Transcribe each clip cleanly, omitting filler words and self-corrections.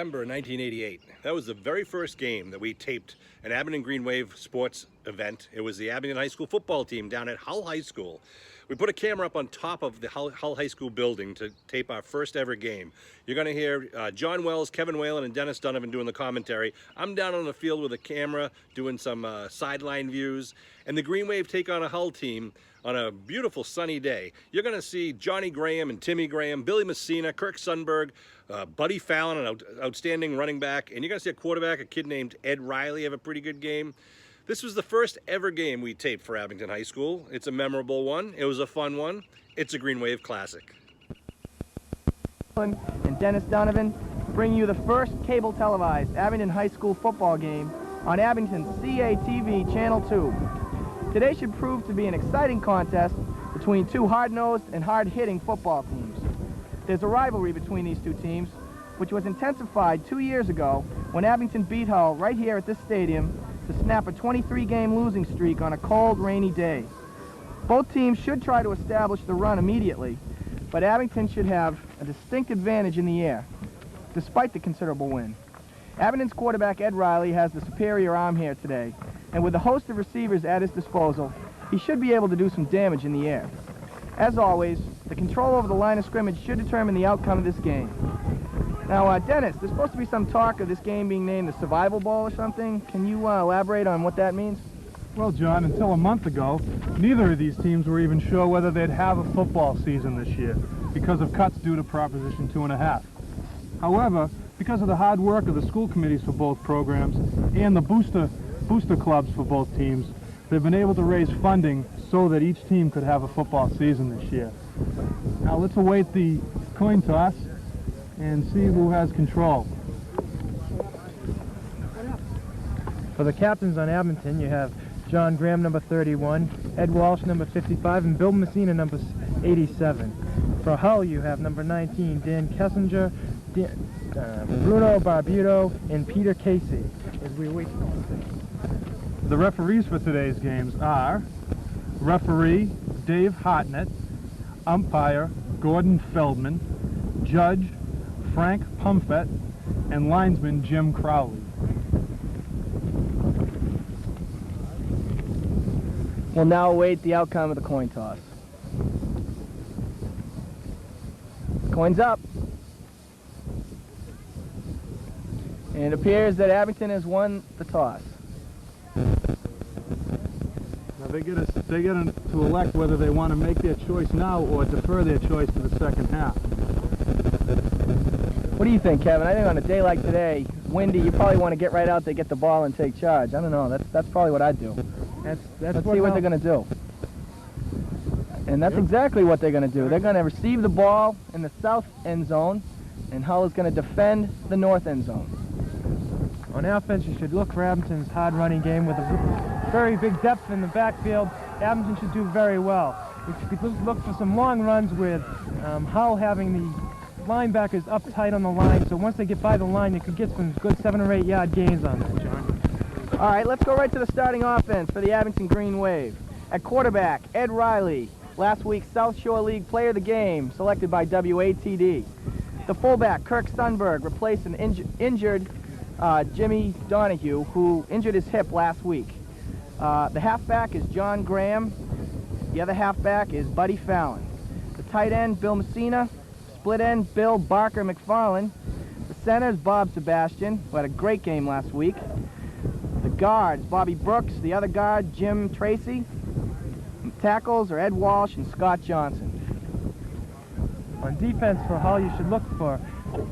September 1988. That was the very first game that we taped an Abington Green Wave sports event. It was the Abington High School football team down at Hull High School. We put a camera up on top of the Hull High School building to tape our first ever game. You're going to hear John Wells, Kevin Whalen, and Dennis Donovan doing the commentary. I'm down on the field with a camera doing some sideline views. And the Green Wave take on a Hull team on a beautiful sunny day. You're going to see Johnny Graham and Timmy Graham, Billy Messina, Kirk Sundberg, Buddy Fallon, an outstanding running back. And you're going to see a quarterback, a kid named Ed Riley, have a pretty good game. This was the first ever game we taped for Abington High School. It's a memorable one. It was a fun one. It's a Green Wave classic. And Dennis Donovan bring you the first cable televised Abington High School football game on Abington's CATV Channel 2. Today should prove to be an exciting contest between two hard-nosed and hard-hitting football teams. There's a rivalry between these two teams, which was intensified 2 years ago when Abington beat Hull right here at this stadium to snap a 23-game losing streak on a cold, rainy day. Both teams should try to establish the run immediately, but Abington should have a distinct advantage in the air, despite the considerable win. Abington's quarterback Ed Riley has the superior arm here today, and with a host of receivers at his disposal, he should be able to do some damage in the air. As always, the control over the line of scrimmage should determine the outcome of this game. Now, Dennis, there's supposed to be some talk of this game being named the Survival Bowl or something. Can you elaborate on what that means? Well, John, until a month ago, neither of these teams were even sure whether they'd have a football season this year because of cuts due to Proposition 2.5. However, because of the hard work of the school committees for both programs and the booster clubs for both teams, they've been able to raise funding so that each team could have a football season this year. Now, let's await the coin toss and see who has control. For the captains on Abington, you have John Graham, number 31, Ed Walsh, number 55, and Bill Messina, number 87. For Hull, you have number 19, Dan Kessinger, Bruno Barbuto, and Peter Casey, as we wait. The referees for today's games are referee Dave Hartnett, umpire Gordon Feldman, judge Frank Pumfett, and linesman Jim Crowley. We'll now await the outcome of the coin toss. Coin's up. And it appears that Abington has won the toss. Now they get to elect whether they want to make their choice now or defer their choice to the second half. What do you think, Kevin? I think on a day like today, windy, you probably want to get right out there, get the ball, and take charge. I don't know. That's probably what I'd do. Let's see what they're going to do. And that's exactly what they're going to do. They're going to receive the ball in the south end zone, and Hull is going to defend the north end zone. On offense, you should look for Abington's hard running game with a very big depth in the backfield. Abington should do very well. You could look for some long runs with Hull having the linebackers up tight on the line, so once they get by the line, they could get some good 7 or 8 yard gains on that, John. All right, let's go right to the starting offense for the Abington Green Wave. At quarterback, Ed Riley, last week's South Shore League Player of the Game, selected by WATD. The fullback, Kirk Sundberg, replaced an injured Jimmy Donahue, who injured his hip last week. The halfback is John Graham. The other halfback is Buddy Fallon. The tight end, Bill Messina. Split end, Bill Barker McFarland. The center is Bob Sebastian, who had a great game last week. The guards, Bobby Brooks. The other guard, Jim Tracy. Tackles are Ed Walsh and Scott Johnson. On defense for Hull, you should look for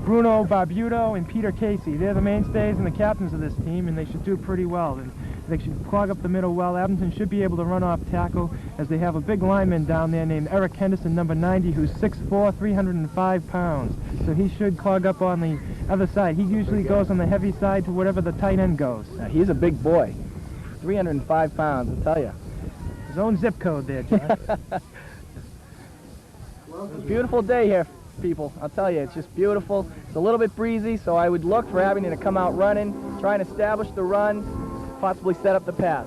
Bruno Barbuto and Peter Casey. They're the mainstays and the captains of this team, and they should do pretty well. And they should clog up the middle well. Abington should be able to run off tackle, as they have a big lineman down there named Eric Henderson, number 90, who's 6'4", 305 pounds. So he should clog up on the other side. He usually goes on the heavy side to whatever the tight end goes. He's a big boy. 305 pounds, I'll tell you. His own zip code there, John. It's a beautiful day here, people. I'll tell you, it's just beautiful. It's a little bit breezy, so I would look for Abington to come out running, try and establish the run, possibly set up the pass.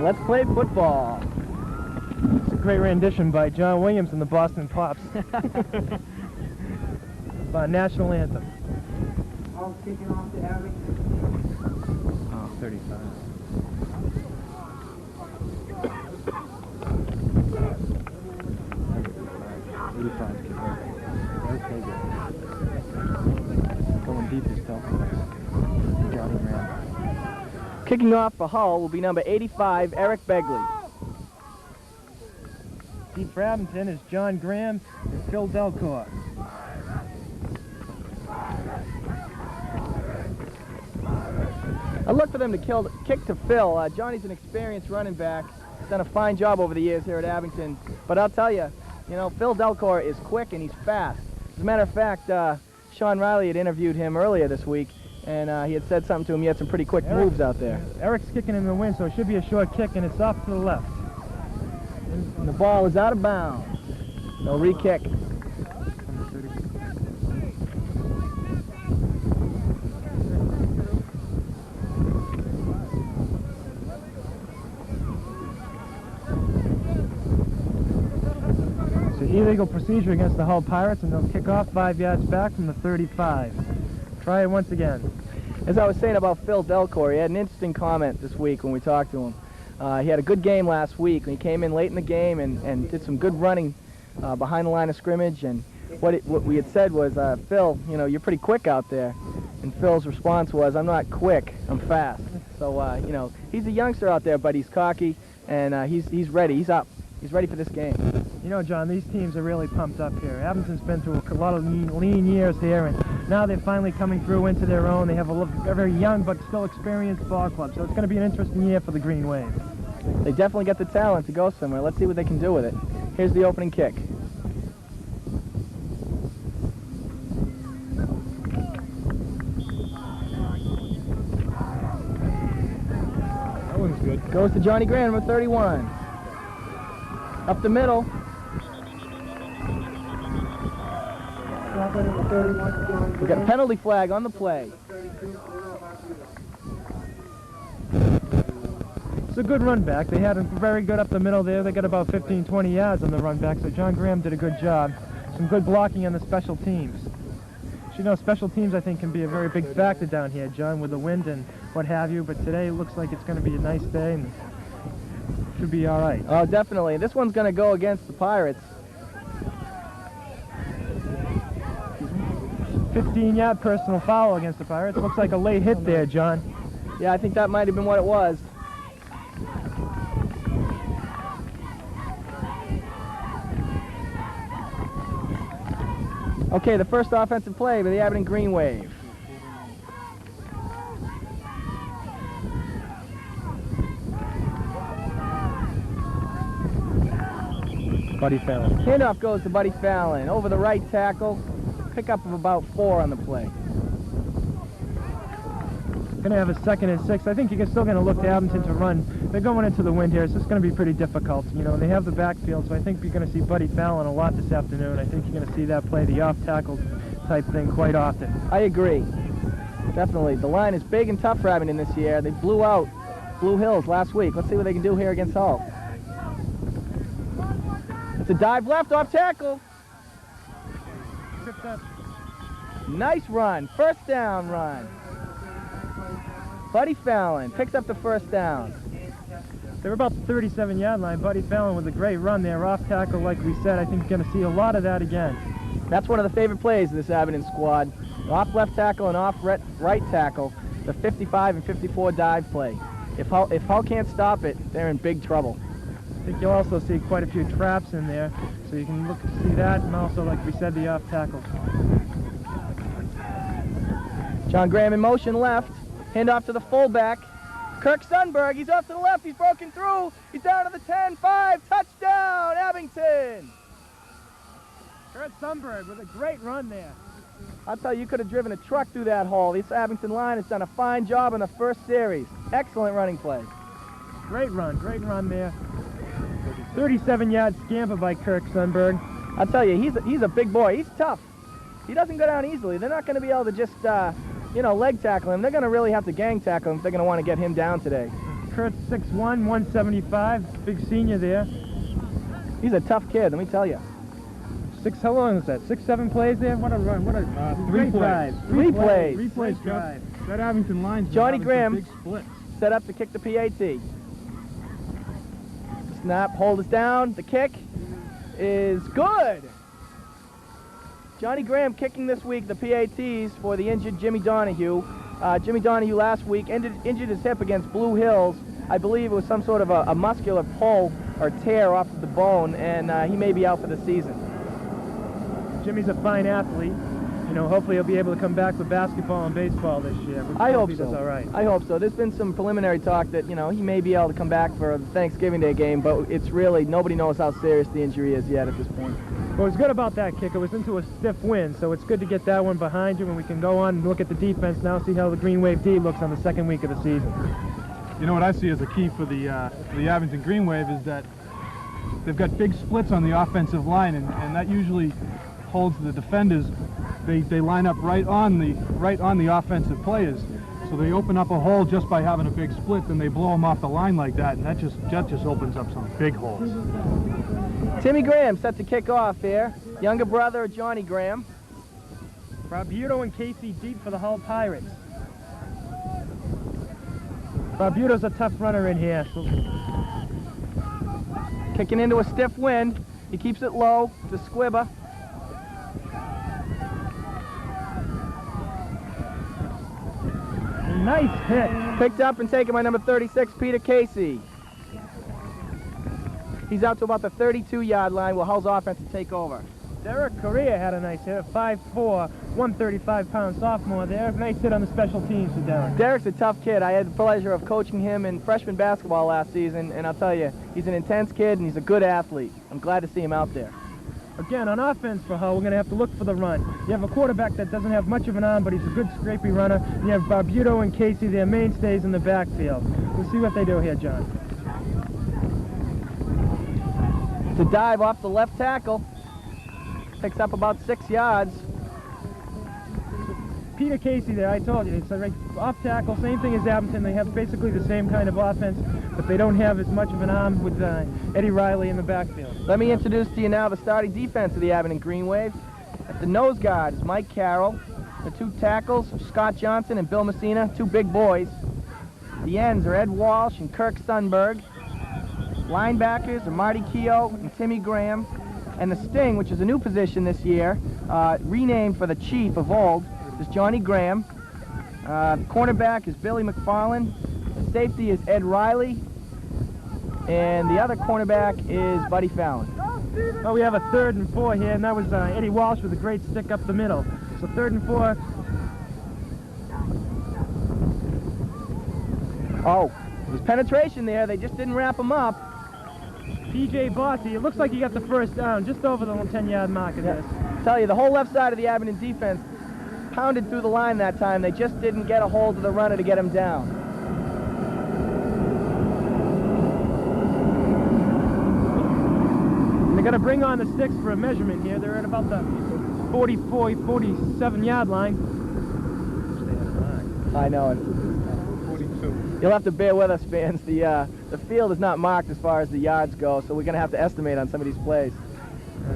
Let's play football. It's a great rendition by John Williams and the Boston Pops. By national anthem. All kicking off to Abington. Oh, 35. Going deep is tough. Johnny Graham. Kicking off for Hull will be number 85, Eric Begley. Deep for Abington is John Graham and Phil Delcourt. I look for them to kick to Phil. Johnny's an experienced running back. He's done a fine job over the years here at Abington. But I'll tell you, Phil Delcourt is quick and he's fast. As a matter of fact, Sean Riley had interviewed him earlier this week, and he had said something to him. He had some pretty quick moves out there. Eric's kicking in the wind, so it should be a short kick, and it's off to the left. And the ball is out of bounds. No re-kick. Illegal procedure against the Hull Pirates, and they'll kick off 5 yards back from the 35. Try it once again. As I was saying about Phil Delcourt, he had an interesting comment this week when we talked to him. He had a good game last week. He came in late in the game and did some good running behind the line of scrimmage. And what we had said was, Phil, you're pretty quick out there. And Phil's response was, I'm not quick, I'm fast. So, he's a youngster out there, but he's cocky, and he's ready. He's up. He's ready for this game. John, these teams are really pumped up here. Abington's been through a lot of lean years here, and now they're finally coming through into their own. They have a very young but still experienced ball club, so it's going to be an interesting year for the Green Wave. They definitely got the talent to go somewhere. Let's see what they can do with it. Here's the opening kick. That one's good. Goes to Johnny Graham, number 31. Up the middle. We got a penalty flag on the play. It's a good run back. They had a very good up the middle there. They got about 15, 20 yards on the run back, so John Graham did a good job. Some good blocking on the special teams. Special teams, I think, can be a very big factor down here, John, with the wind and what have you, but today it looks like it's going to be a nice day and should be all right. Oh, definitely. This one's going to go against the Pirates. 15-yard personal foul against the Pirates. Looks like a late hit there, John. Yeah, I think that might have been what it was. Okay, the first offensive play by the Abington Green Wave. Buddy Fallon. Handoff goes to Buddy Fallon. Over the right tackle. Pickup of about 4 on the play. Going to have a 2nd and 6. I think you're still going to look to Abington to run. They're going into the wind here. It's just going to be pretty difficult. They have the backfield, so I think you're going to see Buddy Fallon a lot this afternoon. I think you're going to see that play, the off-tackle type thing, quite often. I agree. Definitely. The line is big and tough for Abington this year. They blew out Blue Hills last week. Let's see what they can do here against Hull. It's a dive left, off tackle. Nice run. First down run. Buddy Fallon picks up the first down. They're about the 37-yard line. Buddy Fallon with a great run there, off tackle, like we said. I think you're going to see a lot of that again. That's one of the favorite plays of this Abington squad. Off left tackle and off right tackle, the 55 and 54 dive play. If Hull can't stop it, they're in big trouble. I think you'll also see quite a few traps in there, so you can look to see that, and also, like we said, the off tackle. John Graham in motion left. Hand off to the fullback. Kirk Sundberg, he's off to the left, he's broken through. He's down to the 10-5, touchdown, Abington. Kurt Sundberg with a great run there. I'll tell you, you could have driven a truck through that hole. This Abington line has done a fine job in the first series. Excellent running play. Great run there. 37-yard scamper by Kirk Sundberg. I'll tell you, he's a big boy. He's tough. He doesn't go down easily. They're not going to be able to just, leg tackle him. They're going to really have to gang tackle him if they're going to want to get him down today. Kurt's 6'1", 175, big senior there. He's a tough kid, let me tell you. How long is that? 6-7 plays there? What a run! What a Three great plays. drive! Three plays. Three plays, Great Jeff. drive. That Abington line's been Johnny having some Graham. big splits. Set up to kick the PAT. Snap, hold us down. The kick is good. Johnny Graham kicking this week the PATs for the injured Jimmy Donahue. Jimmy Donahue last week injured his hip against Blue Hills. I believe it was some sort of a muscular pull or tear off of the bone, and he may be out for the season. Jimmy's a fine athlete. You know, hopefully he'll be able to come back for basketball and baseball this year. I hope he so. does all right. I hope so. There's been some preliminary talk that, you know, he may be able to come back for the Thanksgiving Day game, but it's really, nobody knows how serious the injury is yet at this point. What was good about that kick, it was into a stiff wind, so it's good to get that one behind you, and we can go on and look at the defense now, see how the Green Wave D looks on the second week of the season. You know what I see as a key for the Abington Green Wave is that they've got big splits on the offensive line, and that usually holds the defenders. They line up right on the offensive players, so they open up a hole just by having a big split, and they blow them off the line like that, and that just opens up some big holes. Timmy Graham set to kick off here. Younger brother of Johnny Graham. Barbuto and Casey deep for the Hull Pirates. Barbuto's a tough runner in here. So Kicking into a stiff wind. He keeps it low to Squibba. nice hit. Picked up and taken by number 36, Peter Casey. He's out to about the 32-yard line. Will Hull's offense to take over. Derek Correa had a nice hit, 5'4", 135-pound sophomore there. Nice hit on the special teams for Derek. Derek's a tough kid. I had the pleasure of coaching him in freshman basketball last season, and I'll tell you, he's an intense kid and he's a good athlete. I'm glad to see him out there. Again, on offense for Hull, we're going to have to look for the run. You have a quarterback that doesn't have much of an arm, but he's a good scrapey runner. You have Barbuto and Casey, their mainstays in the backfield. We'll see what they do here, John. To dive off the left tackle. Picks up about 6 yards. Peter Casey there, I told you, it's a off tackle, same thing as Abington. They have basically the same kind of offense, but they don't have as much of an arm with Eddie Riley in the backfield. Let me introduce to you now the starting defense of the Abington Green Wave. At the nose guard is Mike Carroll. The two tackles, Scott Johnson and Bill Messina, two big boys. The ends are Ed Walsh and Kirk Sundberg. Linebackers are Marty Keogh and Timmy Graham. And the sting, which is a new position this year, renamed for the chief of old, is Johnny Graham. Cornerback is Billy McFarland. The safety is Ed Riley. And the other cornerback is Buddy Fallon. Oh, we have a 3rd and 4 here, and that was Eddie Walsh with a great stick up the middle. So 3rd and 4. Oh, there's penetration there. They just didn't wrap him up. P.J. Bossy, it looks like he got the first down, just over the 10-yard mark of this. Tell you, the whole left side of the Abington defense pounded through the line that time. They just didn't get a hold of the runner to get him down. And they're going to bring on the sticks for a measurement here. They're at about the 47-yard line. I know it. 42. You'll have to bear with us, fans. The field is not marked as far as the yards go, so we're going to have to estimate on some of these plays.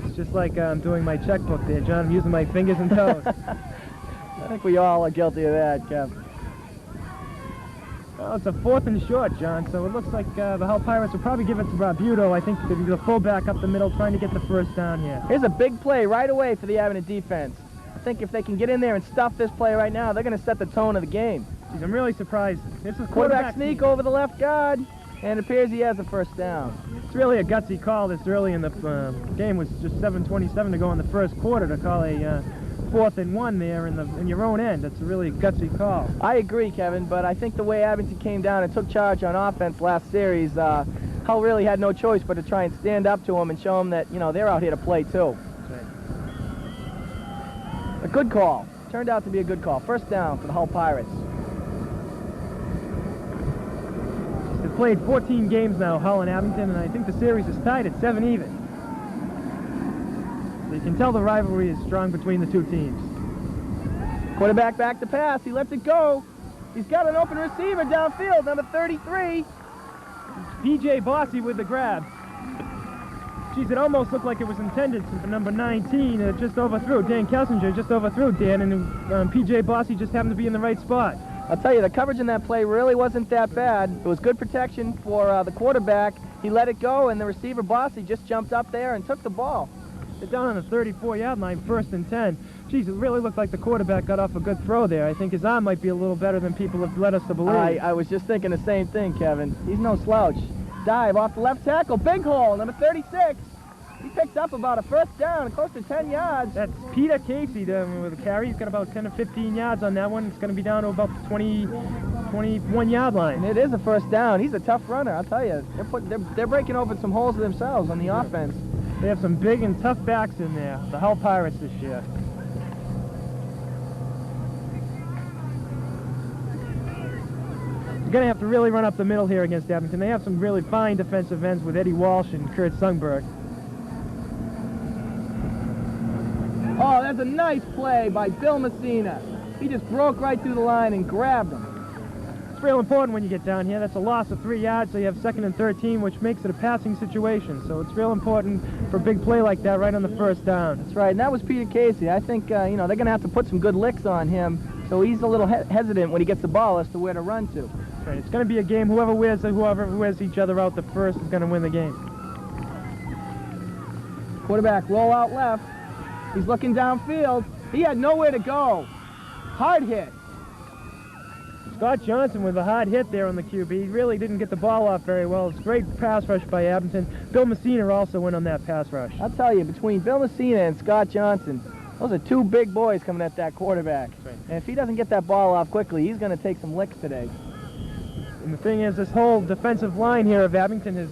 It's just like I'm doing my checkbook there, John. I'm using my fingers and toes. I think we all are guilty of that, Kev. Well, it's a 4th and short, John, so it looks like the Hull Pirates will probably give it to Barbuto. I think they'll be the fullback up the middle trying to get the first down here. Here's a big play right away for the Abington defense. I think if they can get in there and stuff this play right now, they're going to set the tone of the game. Jeez, I'm really surprised. This is Quarterback sneak over the left guard, and it appears he has a first down. It's really a gutsy call this early in the game. Was just 7:27 to go in the first quarter to call a 4th and 1 there in your own end. That's a really gutsy call. I agree, Kevin, but I think the way Abington came down and took charge on offense last series, Hull really had no choice but to try and stand up to them and show them that, you know, they're out here to play too. That's right. A good call. Turned out to be a good call. First down for the Hull Pirates. They've played 14 games now, Hull and Abington, and I think the series is tied at 7 even. So you can tell the rivalry is strong between the two teams. Quarterback back to pass. He lets it go. He's got an open receiver downfield, number 33. P.J. Bossy with the grab. Geez, it almost looked like it was intended for number 19. It just overthrew. Dan Kessinger just overthrew Dan, and P.J. Bossy just happened to be in the right spot. I'll tell you, the coverage in that play really wasn't that bad. It was good protection for the quarterback. He let it go, and the receiver, Bossy, just jumped up there and took the ball. They're down on the 34-yard line, 1st and 10. Geez, it really looked like the quarterback got off a good throw there. I think his arm might be a little better than people have led us to believe. I was just thinking the same thing, Kevin. He's no slouch. Dive off the left tackle, big hole, number 36. He picks up about a 1st down, close to 10 yards. That's Peter Casey with a carry. He's got about 10 or 15 yards on that one. It's going to be down to about the 21-yard line. And it is a 1st down. He's a tough runner, I'll tell you. They're breaking open some holes themselves on the offense. They have some big and tough backs in there, the Hull Pirates this year. You're going to have to really run up the middle here against Abington. They have some really fine defensive ends with Eddie Walsh and Kurt Sundberg. Oh, that's a nice play by Bill Messina. He just broke right through the line and grabbed him. It's real important when you get down here. That's a loss of 3 yards, so you have 2nd and 13, which makes it a passing situation. So it's real important for a big play like that right on the 1st down. That's right, and that was Peter Casey. I think, you know, they're going to have to put some good licks on him, so he's a little hesitant when he gets the ball as to where to run to. Right, it's going to be a game. Whoever wears each other out the first is going to win the game. Quarterback roll out left. He's looking downfield. He had nowhere to go. Hard hit. Scott Johnson with a hard hit there on the QB. He really didn't get the ball off very well. It's a great pass rush by Abington. Bill Messina also went on that pass rush. I'll tell you, between Bill Messina and Scott Johnson, those are two big boys coming at that quarterback. Right. And if he doesn't get that ball off quickly, he's going to take some licks today. And the thing is, this whole defensive line here of Abington has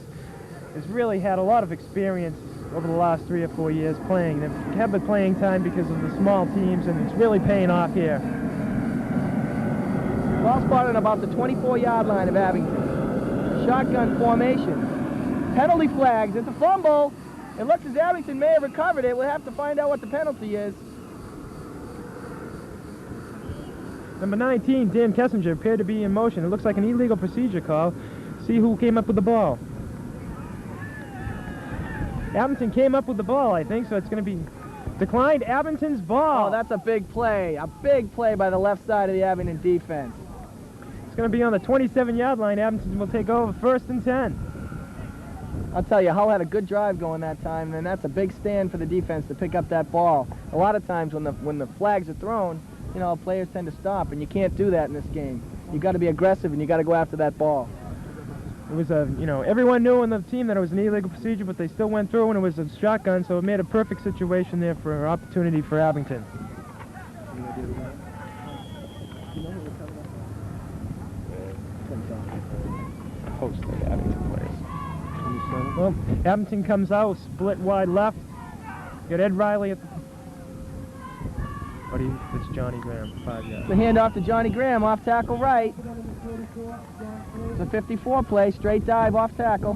really had a lot of experience over the last 3 or 4 years playing. They've had the playing time because of the small teams, and it's really paying off here. Ball spotted about the 24-yard line of Abington. Shotgun formation. Penalty flags. It's a fumble. It looks as Abington may have recovered it. We'll have to find out what the penalty is. Number 19, Dan Kessinger, appeared to be in motion. It looks like an illegal procedure call. See who came up with the ball. Abington came up with the ball, I think, so it's going to be declined. Abington's ball. Oh, that's a big play. A big play by the left side of the Abington defense. It's going to be on the 27-yard line. Abington will take over 1st and 10. I'll tell you, Hull had a good drive going that time, and that's a big stand for the defense to pick up that ball. A lot of times when the flags are thrown, you know, players tend to stop, and you can't do that in this game. You got to be aggressive, and you got to go after that ball. It was a, you know, everyone knew on the team that it was an illegal procedure, but they still went through, and it was a shotgun, so it made a perfect situation there for an opportunity for Abington. Post the Abington players. Well, Abington comes out, split wide left. Got Ed Riley at the... It's Johnny Graham, 5 yards. The handoff to Johnny Graham, off tackle right. It's a 54 play, straight dive off tackle.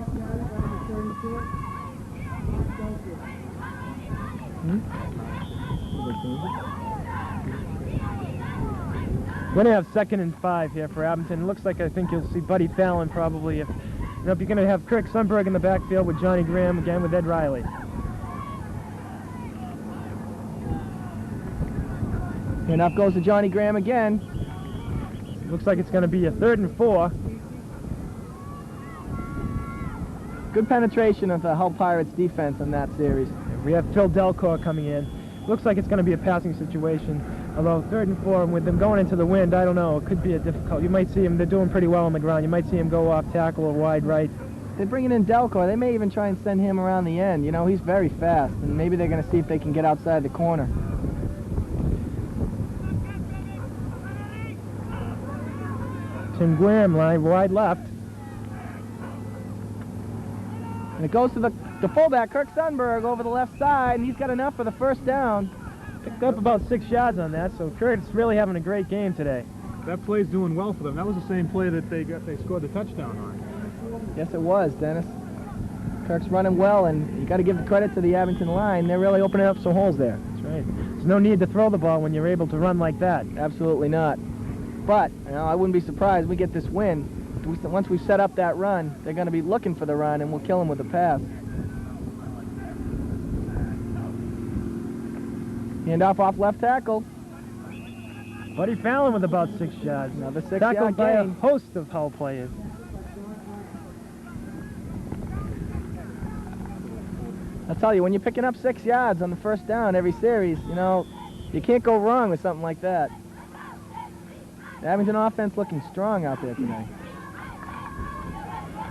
We're going to have 2nd and 5 here for Abington. It looks like I think you'll see Buddy Fallon probably. If you're going to have Kirk Sundberg in the backfield with Johnny Graham, again with Ed Riley. Handoff goes to Johnny Graham again. Looks like it's going to be a 3rd and 4. Good penetration of the Hull Pirates defense in that series. We have Phil Delcor coming in. Looks like it's going to be a passing situation. Although 3rd and 4, and with them going into the wind, I don't know. It could be a difficult. You might see him. They're doing pretty well on the ground. You might see him go off tackle or wide right. They're bringing in Delcor. They may even try and send him around the end. You know, he's very fast, and maybe they're going to see if they can get outside the corner. Tim Graham line wide left. And it goes to the fullback, Kirk Sundberg, over the left side, and he's got enough for the 1st down. Picked up about 6 yards on that, so Kurt's really having a great game today. That play's doing well for them. That was the same play that they scored the touchdown on. Yes, it was, Dennis. Kirk's running well, and you got to give the credit to the Abington line. They're really opening up some holes there. That's right. There's no need to throw the ball when you're able to run like that. Absolutely not. But, you know, I wouldn't be surprised if we get this win. once we set up that run, they're going to be looking for the run, and we'll kill them with the pass. Handoff off left tackle. Buddy Fallon with about 6 yards. Another 6-yard Tackled by a gain. host of Hull players. I'll tell you, when you're picking up 6 yards on the first down every series, you know, you can't go wrong with something like that. The Abington offense looking strong out there today.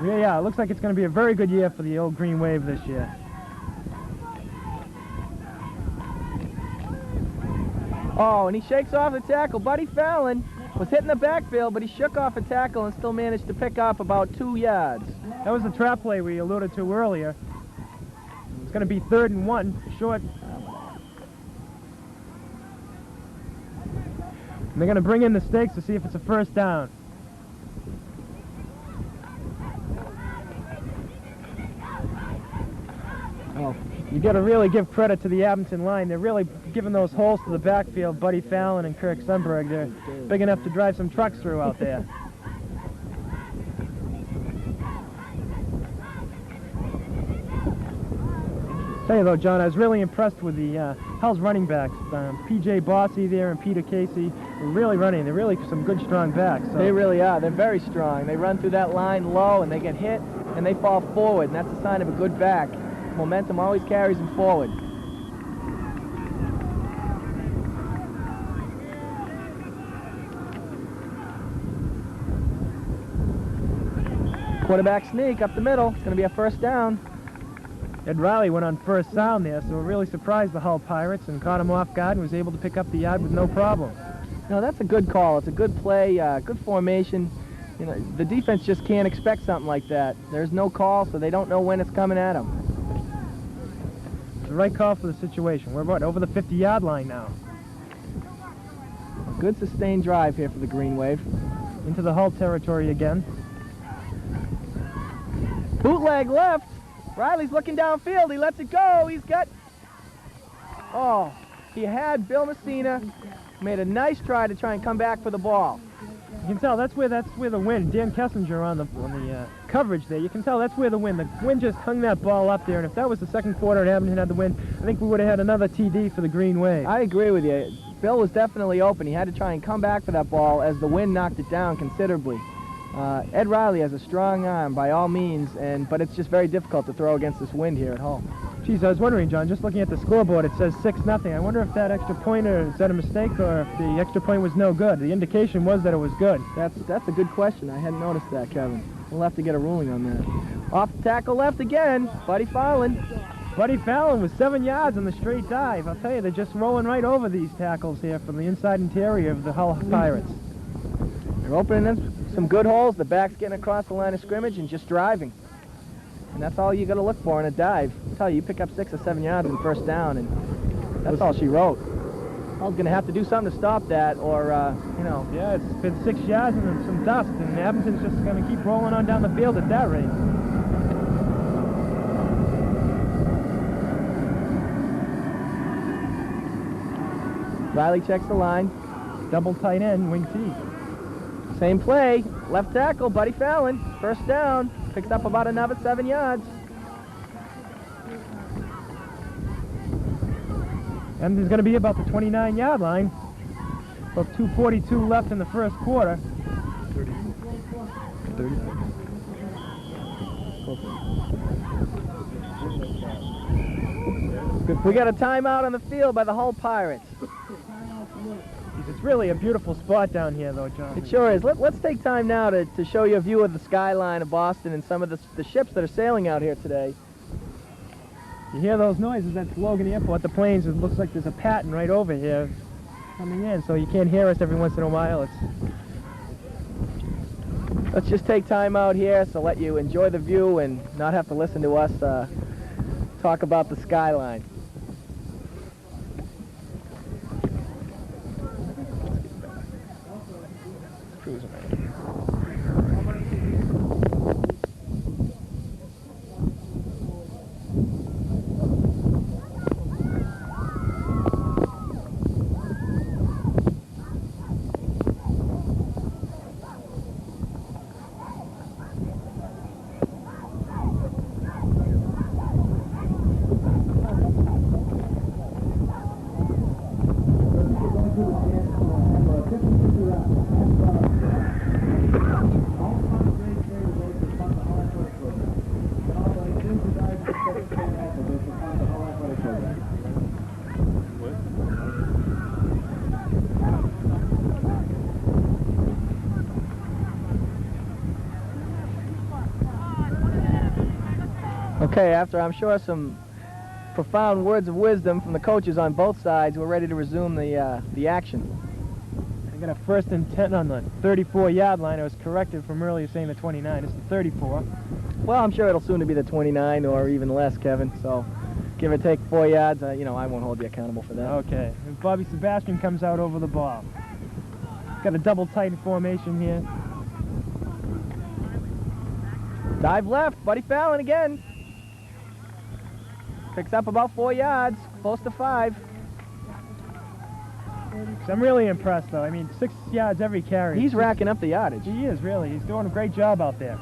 Yeah, it looks like it's going to be a very good year for the old Green Wave this year. Oh, and he shakes off the tackle. Buddy Fallon was hitting the backfield, but he shook off a tackle and still managed to pick up about 2 yards. That was the trap play we alluded to earlier. It's going to be 3rd and 1, short. And they're going to bring in the stakes to see if it's a first down. Oh, You got to really give credit to the Abington line. They're really giving those holes to the backfield. Buddy Fallon and Kirk Sundberg, they're big enough to drive some trucks through out there. Tell you though, John, I was really impressed with the Hull's running backs. P.J. Bossy there and Peter Casey were really running. They're really some good, strong backs. So. they really are. They're very strong. They run through that line low, and they get hit, and they fall forward, and that's a sign of a good back. Momentum always carries them forward. Quarterback sneak up the middle. It's going to be a first down. Ed Riley went on first down there, so it really surprised the Hull Pirates and caught him off guard and was able to pick up the yard with no problem. No, that's a good call. It's a good play, good formation. You know, the defense just can't expect something like that. There's no call, so they don't know when it's coming at them. It's the right call for the situation. We're what, over the 50-yard line now. Good sustained drive here for the Green Wave. Into the Hull territory again. Bootleg left. Riley's looking downfield. He lets it go. He's got... Oh, he had Bill Messina. Made a nice try to try and come back for the ball. You can tell that's where the wind. Dan Kessinger on the coverage there. You can tell that's where the wind. The wind just hung that ball up there, and if that was the second quarter and Abington had the wind, I think we would have had another TD for the Green Wave. I agree with you. Bill was definitely open. He had to try and come back for that ball as the wind knocked it down considerably. Ed Riley has a strong arm by all means, but it's just very difficult to throw against this wind here at home. Geez, I was wondering, John, just looking at the scoreboard, it says 6-0. I wonder if that extra pointer, is that a mistake, or if the extra point was no good? The indication was that it was good. That's a good question. I hadn't noticed that, Kevin. We'll have to get a ruling on that. Off the tackle left again, Buddy Fallon. Buddy Fallon with 7 yards on the straight dive. I'll tell you, they're just rolling right over these tackles here from the inside interior of the Hull Pirates. They're opening in some good holes. The back's getting across the line of scrimmage and just driving. And that's all you got to look for in a dive. I'll tell you, you pick up 6 or 7 yards in first down, and that's all she wrote. Hull's going to have to do something to stop that, or, you know. Yeah, it's been 6 yards and some dust, and Abington's just going to keep rolling on down the field at that rate. Riley checks the line. Double tight end, wing T. Same play. Left tackle, Buddy Fallon. First down. Picks up about another 7 yards. And there's going to be about the 29-yard line. About 2:42 left in the first quarter. 30. We got a timeout on the field by the Hull Pirates. It's really a beautiful spot down here, though, John. It sure is. Let's take time now to show you a view of the skyline of Boston and some of the ships that are sailing out here today. You hear those noises at Logan Airport, the planes, it looks like there's a pattern right over here coming in, so you can't hear us every once in a while. Let's just take time out here so let you enjoy the view and not have to listen to us talk about the skyline. Cruising right here. Okay, after I'm sure some profound words of wisdom from the coaches on both sides, we're ready to resume the action. I got a 1st and 10 on the 34-yard line. I was corrected from earlier saying the 29. It's the 34. Well, I'm sure it'll soon be the 29 or even less, Kevin. So, give or take 4 yards. You know, I won't hold you accountable for that. Okay. And Bobby Sebastian comes out over the ball. Got a double tight formation here. Dive left, Buddy Fallon again. Picks up about 4 yards, close to 5. So I'm really impressed, though. I mean, 6 yards every carry. He's racking up the yardage. He is, really. He's doing a great job out there.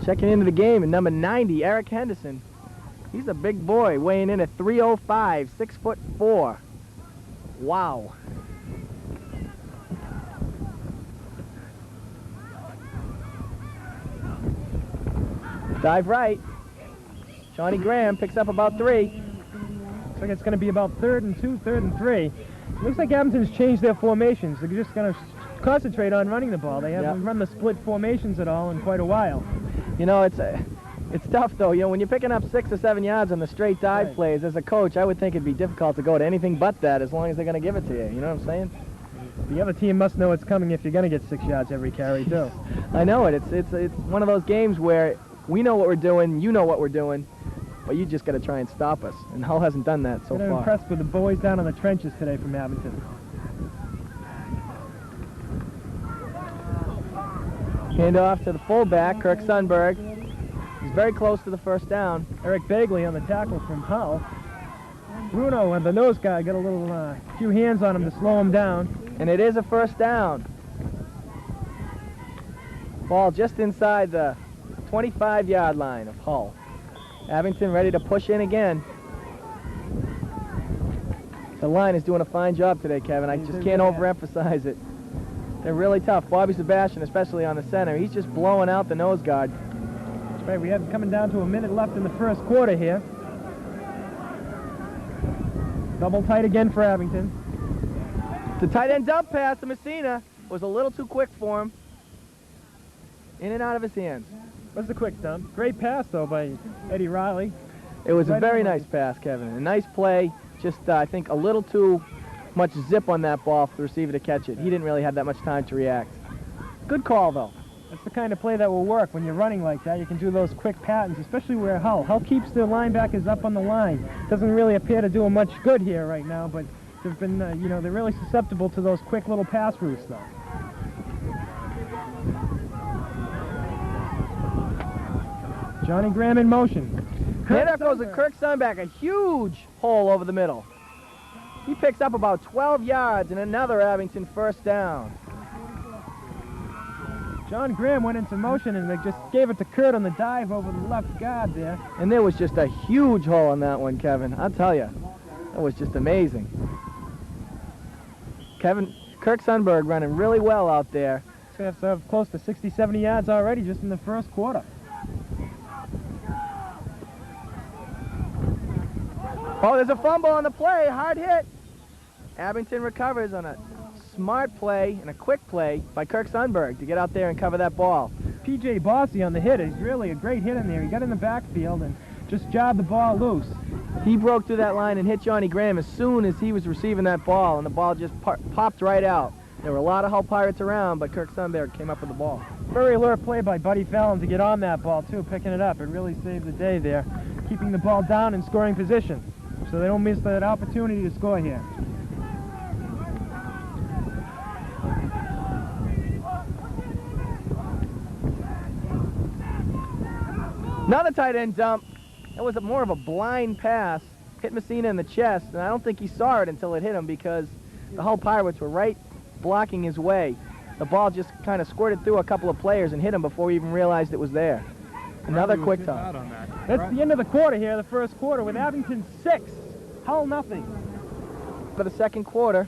Checking into the game at number 90, Eric Henderson. He's a big boy, weighing in at 305, 6'4". Wow. Dive right. Johnny Graham picks up about 3. Looks like it's going to be about 3rd and 2, 3rd and 3. Looks like Abington's changed their formations. They're just going to concentrate on running the ball. They haven't run the split formations at all in quite a while. You know, it's tough though. You know, when you're picking up 6 or 7 yards on the straight dive plays, as a coach, I would think it'd be difficult to go to anything but that as long as they're going to give it to you. You know what I'm saying? The other team must know it's coming if you're going to get 6 yards every carry, too. I know it. It's one of those games where we know what we're doing, you know what we're doing, but you just got to try and stop us. And Hull hasn't done that so I'm far. impressed with the boys down in the trenches today from Abington. Hand off to the fullback, Kirk Sundberg. He's very close to the first down. Eric Bagley on the tackle from Hull. Bruno, the nose guy, got a little few hands on him to slow him down. And it is a first down. Ball just inside the 25-yard line of Hull. Abington ready to push in again. The line is doing a fine job today, Kevin. I just can't overemphasize it. They're really tough. Bobby Sebastian, especially on the center, he's just blowing out the nose guard. That's right, we have coming down to a minute left in the first quarter here. Double tight again for Abington. The tight end dump pass to Messina was a little too quick for him. In and out of his hands. What's the quick dump? Great pass, though, by Eddie Riley. It was a very nice pass, Kevin. A nice play. Just, I think, a little too much zip on that ball for the receiver to catch it. He didn't really have that much time to react. Good call, though. That's the kind of play that will work when you're running like that. You can do those quick patterns, especially where Hull keeps their linebackers up on the line. Doesn't really appear to do them much good here right now, but they've been, you know, they're really susceptible to those quick little pass routes, though. Johnny Graham in motion. And there goes a Kirk Sundberg, a huge hole over the middle. He picks up about 12 yards and another Abington first down. John Graham went into motion and they just gave it to Kurt on the dive over the left guard there. And there was just a huge hole on that one, Kevin. I'll tell you, that was just amazing. Kirk Sundberg running really well out there. He's going to have close to 60, 70 yards already just in the first quarter. Oh, there's a fumble on the play, hard hit. Abington recovers on a smart play and a quick play by Kirk Sundberg to get out there and cover that ball. P.J. Bossy on the hit. He's really a great hit in there. He got in the backfield and just jobbed the ball loose. He broke through that line and hit Johnny Graham as soon as he was receiving that ball, and the ball just popped right out. There were a lot of Hull Pirates around, but Kirk Sundberg came up with the ball. Very alert play by Buddy Fallon to get on that ball, too, picking it up. It really saved the day there, keeping the ball down in scoring position, so they don't miss that opportunity to score here. Another tight end dump. That was more of a blind pass. Hit Messina in the chest, and I don't think he saw it until it hit him because the Hull Pirates were right blocking his way. The ball just kind of squirted through a couple of players and hit him before he even realized it was there. Another quick toss. That's the end of the quarter here, the first quarter, with Abington 6, Hull nothing. For the second quarter,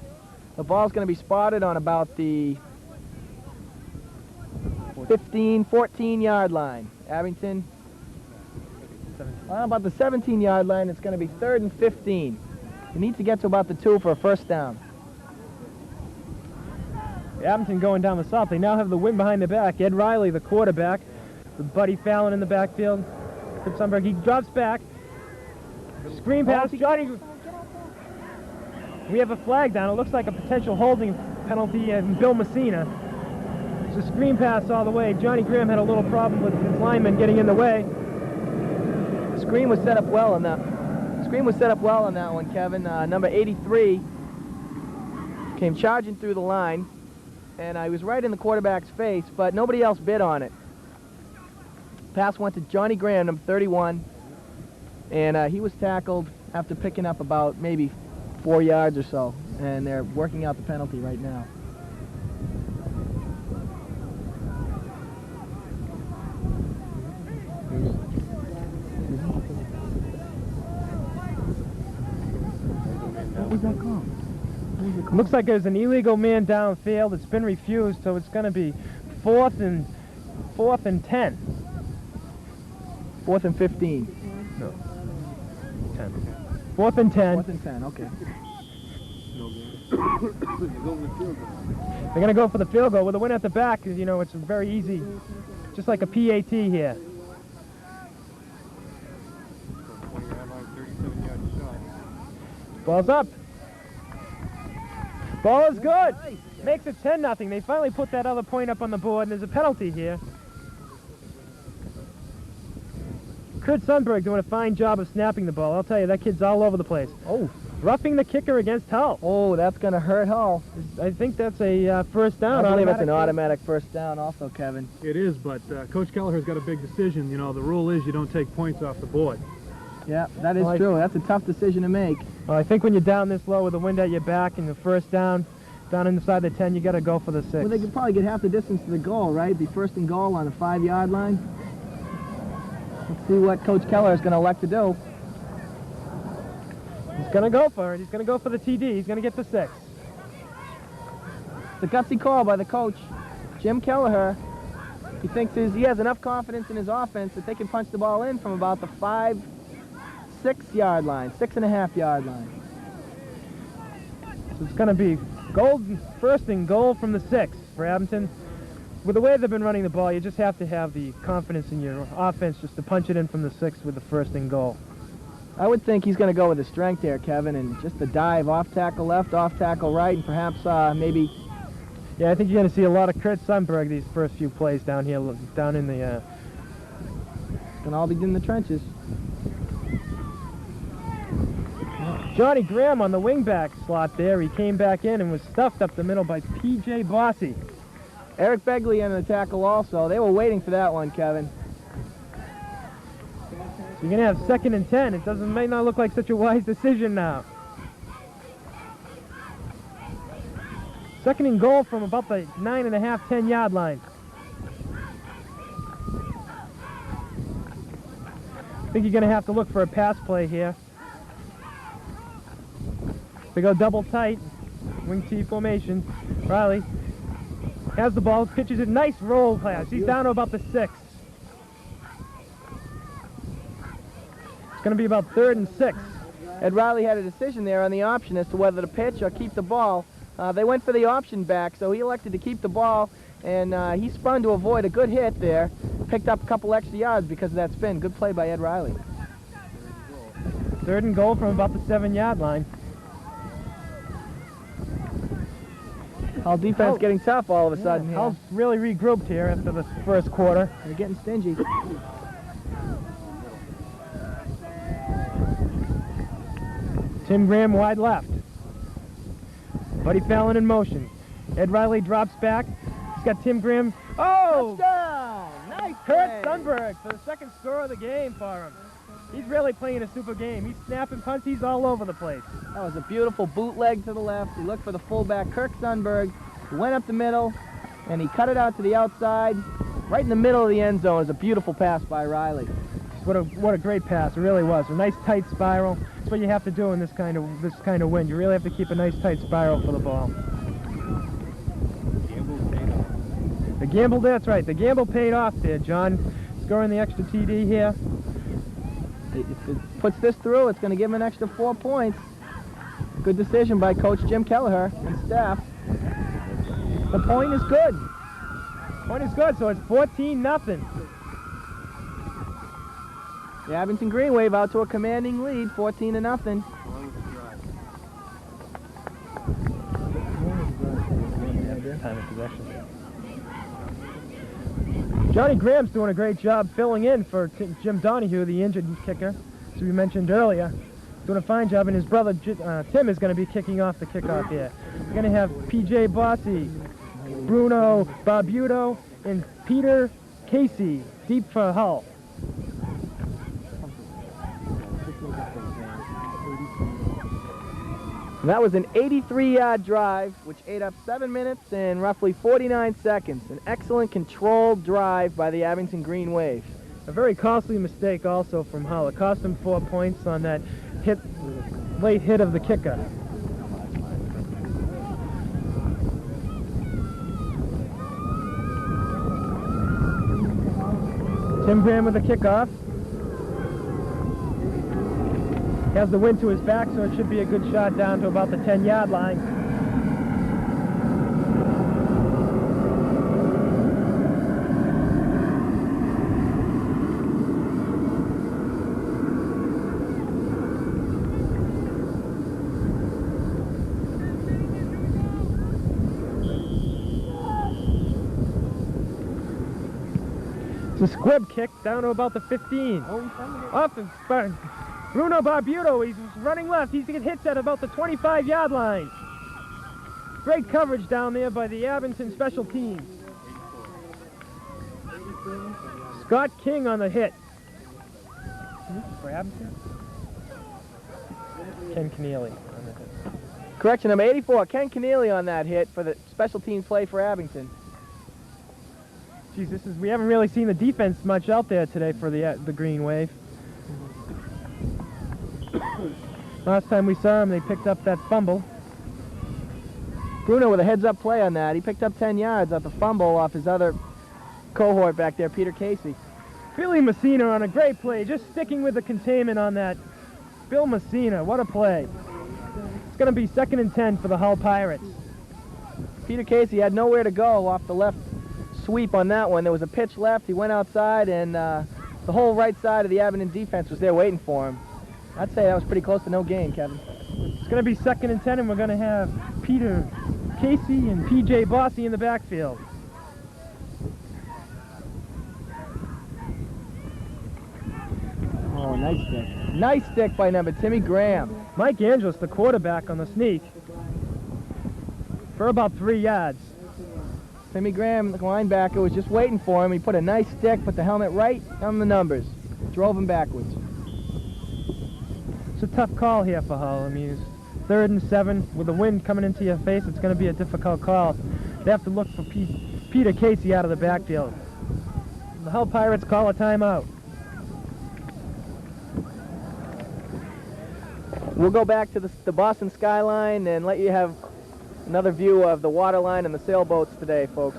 the ball's going to be spotted on about the 15, 14-yard line. Abington, about the 17-yard line, it's going to be 3rd and 15. You need to get to about the 2 for a first down. Abington going down the south. They now have the wind behind their back. Ed Riley, the quarterback, with Buddy Fallon in the backfield. Kurt Sundberg, he drops back. Screen pass, Johnny. We have a flag down. It looks like a potential holding penalty in Bill Messina. It's a screen pass all the way. Johnny Graham had a little problem with his lineman getting in the way. The screen was set up well on that. Screen was set up well on that one, Kevin. Number 83 came charging through the line, and I was right in the quarterback's face, but nobody else bid on it. Pass went to Johnny Graham, number 31, and he was tackled after picking up about maybe 4 yards or so, and they're working out the penalty right now. What was that called? Looks like there's an illegal man downfield. It's been refused, so it's going to be fourth and 10. 4th and 15. No. 10. 4th and 10. 4th and 10, okay. They're going to go for the field goal with a win at the back. You know, it's very easy, just like a PAT here. Ball's up. Ball is good. Makes it 10-0. They finally put that other point up on the board, and there's a penalty here. Kurt Sundberg doing a fine job of snapping the ball. I'll tell you, that kid's all over the place. Oh. Roughing the kicker against Hull. Oh, that's going to hurt Hull. I think that's a first down. I believe it's an automatic first down also, Kevin. It is, but Coach Kelleher's got a big decision. You know, the rule is you don't take points off the board. Yeah, that is true. That's a tough decision to make. Well, I think when you're down this low with the wind at your back and the first down inside the 10, you got to go for the 6. Well, they could probably get half the distance to the goal, right? Be first and goal on the 5-yard line. Let's see what Coach Keller is going to elect to do. He's going to go for it. He's going to go for the TD. He's going to get the 6. It's a gutsy call by the coach, Jim Kelleher. He thinks he has enough confidence in his offense that they can punch the ball in from about the 6-yard line, 6.5-yard line. So it's going to be first and goal from the 6 for Abington. With the way they've been running the ball, you just have to have the confidence in your offense just to punch it in from the 6 with the first and goal. I would think he's going to go with the strength here, Kevin, and just the dive, off tackle left, off tackle right, and perhaps maybe... Yeah, I think you're going to see a lot of Kurt Sundberg these first few plays down here, down in the... It's going to all be in the trenches. Johnny Graham on the wingback slot there. He came back in and was stuffed up the middle by P.J. Bossy. Eric Begley on the tackle also. They were waiting for that one, Kevin. You're going to have 2nd and 10. It might not look like such a wise decision now. 2nd and goal from about the 9.5, 10-yard line. I think you're going to have to look for a pass play here. They go double tight, wing T formation. Riley has the ball, pitches a nice roll pass. He's down to about the 6. It's going to be about 3rd and 6. Ed Riley had a decision there on the option as to whether to pitch or keep the ball. They went for the option back, so he elected to keep the ball, and he spun to avoid a good hit there. Picked up a couple extra yards because of that spin. Good play by Ed Riley. 3rd and goal from about the 7-yard line. Hull defense getting tough all of a sudden here. Hull's really regrouped here after the first quarter. They're getting stingy. Tim Graham wide left. Buddy Fallon in motion. Ed Riley drops back. He's got Tim Graham. Oh! Touchdown! Nice Kurt play. Sundberg for the 2nd score of the game for him. He's really playing a super game. He's snapping punts. He's all over the place. That was a beautiful bootleg to the left. He looked for the fullback, Kirk Sundberg, who went up the middle, and he cut it out to the outside. Right in the middle of the end zone is a beautiful pass by Riley. What a great pass. It really was. A nice tight spiral. That's what you have to do in this kind of wind. You really have to keep a nice tight spiral for the ball. The gamble, that's right. The gamble paid off there, John. Scoring the extra TD here. If it puts this through, it's going to give him an extra 4 points. Good decision by Coach Jim Kelleher and staff. The point is good. Point is good, so it's 14-0. The Abington Green Wave out to a commanding lead, 14-0. Time of possession. Johnny Graham's doing a great job filling in for Jim Donahue, the injured kicker, as we mentioned earlier. Doing a fine job, and his brother Tim is going to be kicking off the kickoff here. We're going to have P.J. Bossy, Bruno Barbuto, and Peter Casey, deep for Hull. And that was an 83-yard drive, which ate up 7 minutes and roughly 49 seconds. An excellent controlled drive by the Abington Green Wave. A very costly mistake also from Hull. It cost him 4 points on that late hit of the kicker. Tim Graham with the kickoff. He has the wind to his back, so it should be a good shot down to about the 10-yard line. It's a squib kick down to about the 15. Off the Bruno Barbuto, he's running left. He's going to hit at about the 25-yard line. Great coverage down there by the Abington special teams. Scott King on the hit. For Abington? Ken Keneally on the hit. Correction, number 84, Ken Keneally on that hit for the special teams play for Abington. Geez, we haven't really seen the defense much out there today for the Green Wave. Last time we saw him, they picked up that fumble. Bruno with a heads-up play on that. He picked up 10 yards off the fumble off his other cohort back there, Peter Casey. Billy Messina on a great play, just sticking with the containment on that. Bill Messina, what a play. It's going to be 2nd and 10 for the Hull Pirates. Peter Casey had nowhere to go off the left sweep on that one. There was a pitch left. He went outside, and the whole right side of the Abington defense was there waiting for him. I'd say that was pretty close to no gain, Kevin. It's going to be 2nd and 10, and we're going to have Peter Casey and P.J. Bossy in the backfield. Oh, nice stick. Nice stick by number Timmy Graham. Mike Angelis, the quarterback, on the sneak for about 3 yards. Timmy Graham, the linebacker, was just waiting for him. He put a nice stick, put the helmet right on the numbers. Drove him backwards. It's a tough call here for Hull. I mean, it's 3rd and 7 with the wind coming into your face. It's going to be a difficult call. They have to look for Peter Casey out of the backfield. The Hull Pirates call a timeout. We'll go back to the Boston skyline and let you have another view of the water line and the sailboats today, folks.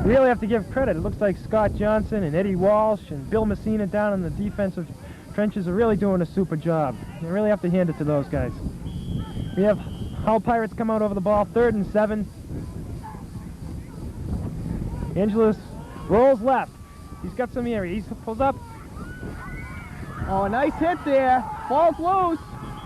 Really have to give credit. It looks like Scott Johnson and Eddie Walsh and Bill Messina down in the defensive trenches are really doing a super job. You really have to hand it to those guys. We have Hull Pirates come out over the ball, 3rd and 7. Angelis rolls left. He's got some area. He pulls up. Oh, nice hit there. Falls loose.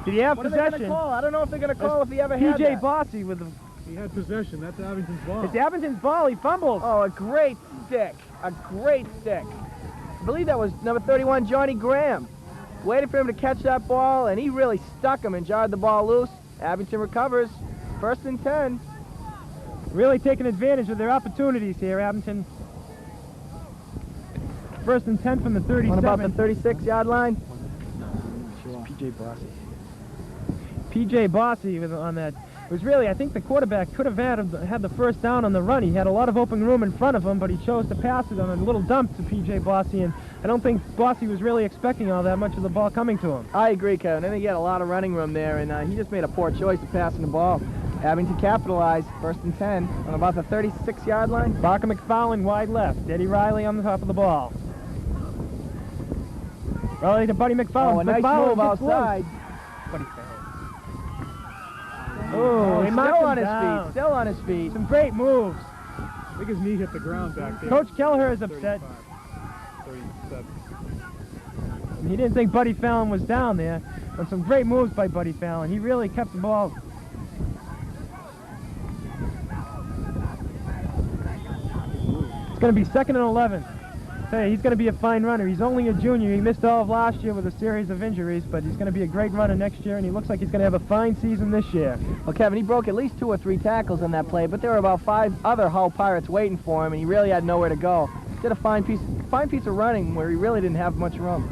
Did he have What are they going to possession? call? I don't know if they're going to call if he ever had P.J. that. Bossy with the... He had possession. That's Abington's ball. It's Abington's ball. He fumbles. Oh, a great stick. A great stick. I believe that was number 31, Johnny Graham. Waited for him to catch that ball, and he really stuck him and jarred the ball loose. Abington recovers. 1st and 10. Really taking advantage of their opportunities here, Abington. First and 10 from the 37. On about the 36-yard line. P.J. Bossy. P.J. Bossy was on that. It was really, I think the quarterback could have had the first down on the run. He had a lot of open room in front of him, but he chose to pass it on a little dump to P.J. Bossy, and I don't think Bossy was really expecting all that much of the ball coming to him. I agree, Kevin. I think he had a lot of running room there, and he just made a poor choice of passing the ball. Abington capitalized, first and 10, on about the 36-yard line. Barker McFarland wide left. Eddie Riley on the top of the ball. Riley to Buddy McFarland. Oh, a nice McFarland move gets loose. outside. Buddy fell. Oh, they still marked him on his down. feet, still on his feet. Some great moves. I think his knee hit the ground back there. Coach Kelleher is upset. 37. He didn't think Buddy Fallon was down there. And some great moves by Buddy Fallon. He really kept the ball. It's going to be 2nd and 11. Hey, he's going to be a fine runner. He's only a junior. He missed all of last year with a series of injuries, but he's going to be a great runner next year, and he looks like he's going to have a fine season this year. Well, Kevin, he broke at least 2 or 3 tackles on that play, but there were about 5 other Hull Pirates waiting for him, and he really had nowhere to go. Did a fine piece of running where he really didn't have much room.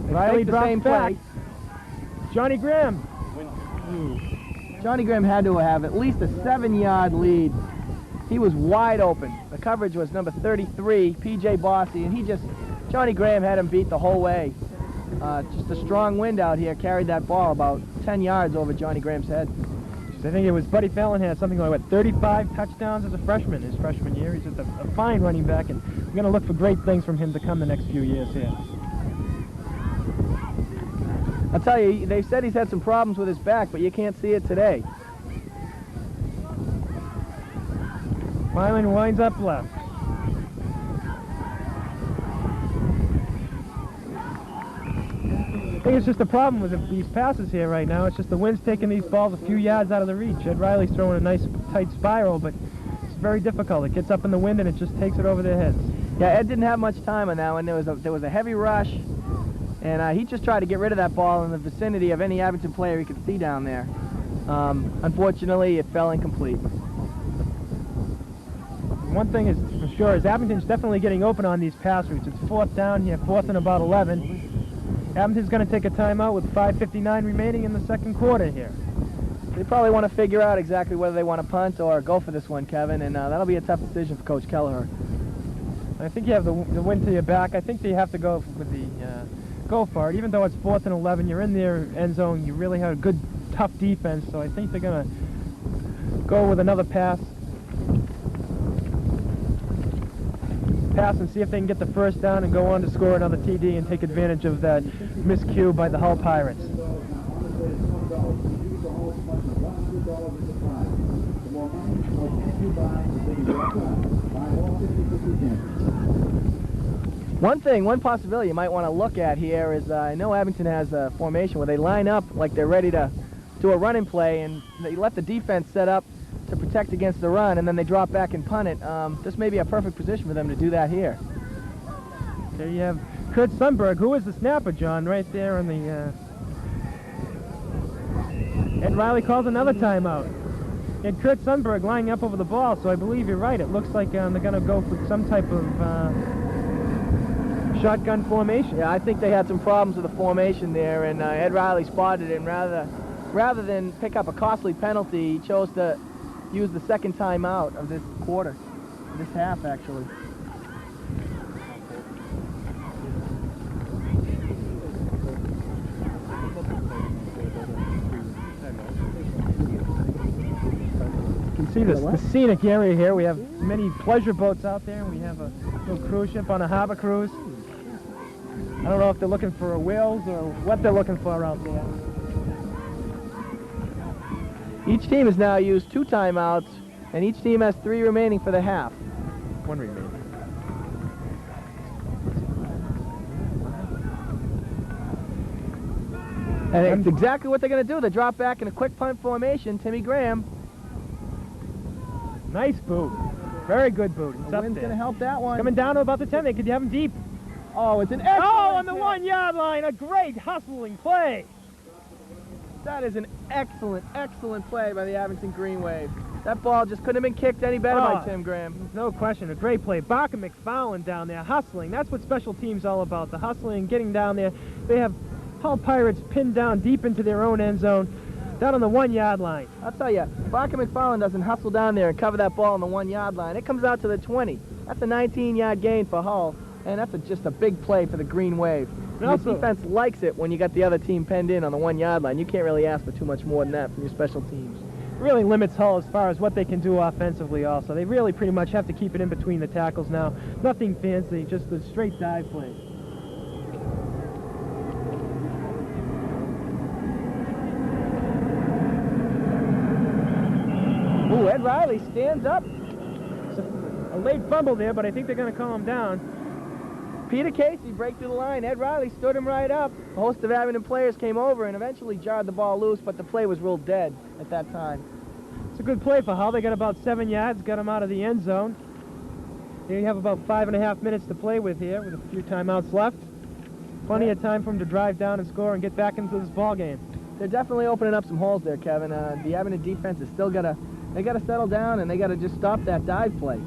Riley the drops same back. play. Johnny Graham. Johnny Graham had to have at least a 7-yard lead. He was wide open. The coverage was number 33, P.J. Bossy, and Johnny Graham had him beat the whole way. Just a strong wind out here carried that ball about 10 yards over Johnny Graham's head. I think it was Buddy Fallon had something like, 35 touchdowns as a freshman his freshman year. He's just a fine running back, and we're going to look for great things from him to come the next few years here. I'll tell you, they've said he's had some problems with his back, but you can't see it today. Mylan winds up left. I think it's just a problem with these passes here right now. It's just the wind's taking these balls a few yards out of the reach. Ed Riley's throwing a nice tight spiral, but it's very difficult. It gets up in the wind and it just takes it over their heads. Yeah, Ed didn't have much time on that one. There was a heavy rush, and he just tried to get rid of that ball in the vicinity of any Abington player he could see down there. Unfortunately, it fell incomplete. One thing is for sure is Abington's definitely getting open on these pass routes. It's 4th down here, 4th and about 11. Abington's going to take a timeout with 5:59 remaining in the second quarter here. They probably want to figure out exactly whether they want to punt or go for this one, Kevin, and that'll be a tough decision for Coach Kelleher. I think you have the wind to your back. I think they have to go with go for it. Even though it's 4th and 11, you're in their end zone. You really have a good, tough defense, so I think they're going to go with another pass and see if they can get the first down and go on to score another TD and take advantage of that miscue by the Hull Pirates. One possibility you might want to look at here is I know Abington has a formation where they line up like they're ready to do a running play, and they let the defense set up to protect against the run, and then they drop back and punt it. This may be a perfect position for them to do that here. There you have Kurt Sundberg, who is the snapper, John, right there on the... Ed Riley calls another timeout. And Kurt Sundberg lining up over the ball, so I believe you're right. It looks like they're going to go for some type of shotgun formation. Yeah, I think they had some problems with the formation there, and Ed Riley spotted it, and rather than pick up a costly penalty, he chose to use the second timeout of this quarter, this half actually. You can see the scenic area here. We have many pleasure boats out there, and we have a little cruise ship on a harbor cruise. I don't know if they're looking for whales or what they're looking for out there. Each team has now used 2 timeouts, and each team has 3 remaining for the half. 1 remaining. And it's exactly what they're going to do. They drop back in a quick punt formation. Timmy Graham. Nice boot. Very good boot. It's The up wind's there. going to help that one. Coming down to about the 10. They could have him deep. Oh, it's an excellent Oh, on the hit. 1-yard line. A great hustling play. That is an excellent, excellent play by the Abington Green Wave. That ball just couldn't have been kicked any better by Oh. Tim Graham. No question, a great play. Barker McFarland down there, hustling. That's what special teams all about, the hustling, getting down there. They have Hull Pirates pinned down deep into their own end zone, down on the 1-yard line. I'll tell you, Barker McFarland doesn't hustle down there and cover that ball on the 1-yard line. It comes out to the 20. That's a 19-yard gain for Hull, and that's just a big play for the Green Wave. The also- defense likes it when you got the other team penned in on the 1-yard line. You can't really ask for too much more than that from your special teams. Really limits Hull as far as what they can do offensively also. They really pretty much have to keep it in between the tackles now. Nothing fancy, just a straight dive play. Ooh, Ed Riley stands up. It's a late fumble there, but I think they're going to calm him down. Peter Casey break through the line. Ed Riley stood him right up. A host of Abington players came over and eventually jarred the ball loose, but the play was real dead at that time. It's a good play for Hull. They got about 7 yards, got him out of the end zone. They have about 5.5 minutes to play with here, with a few timeouts left. Plenty of time for him to drive down and score and get back into this ball game. They're definitely opening up some holes there, Kevin. The Abington defense is still they gotta settle down and they gotta just stop that dive play.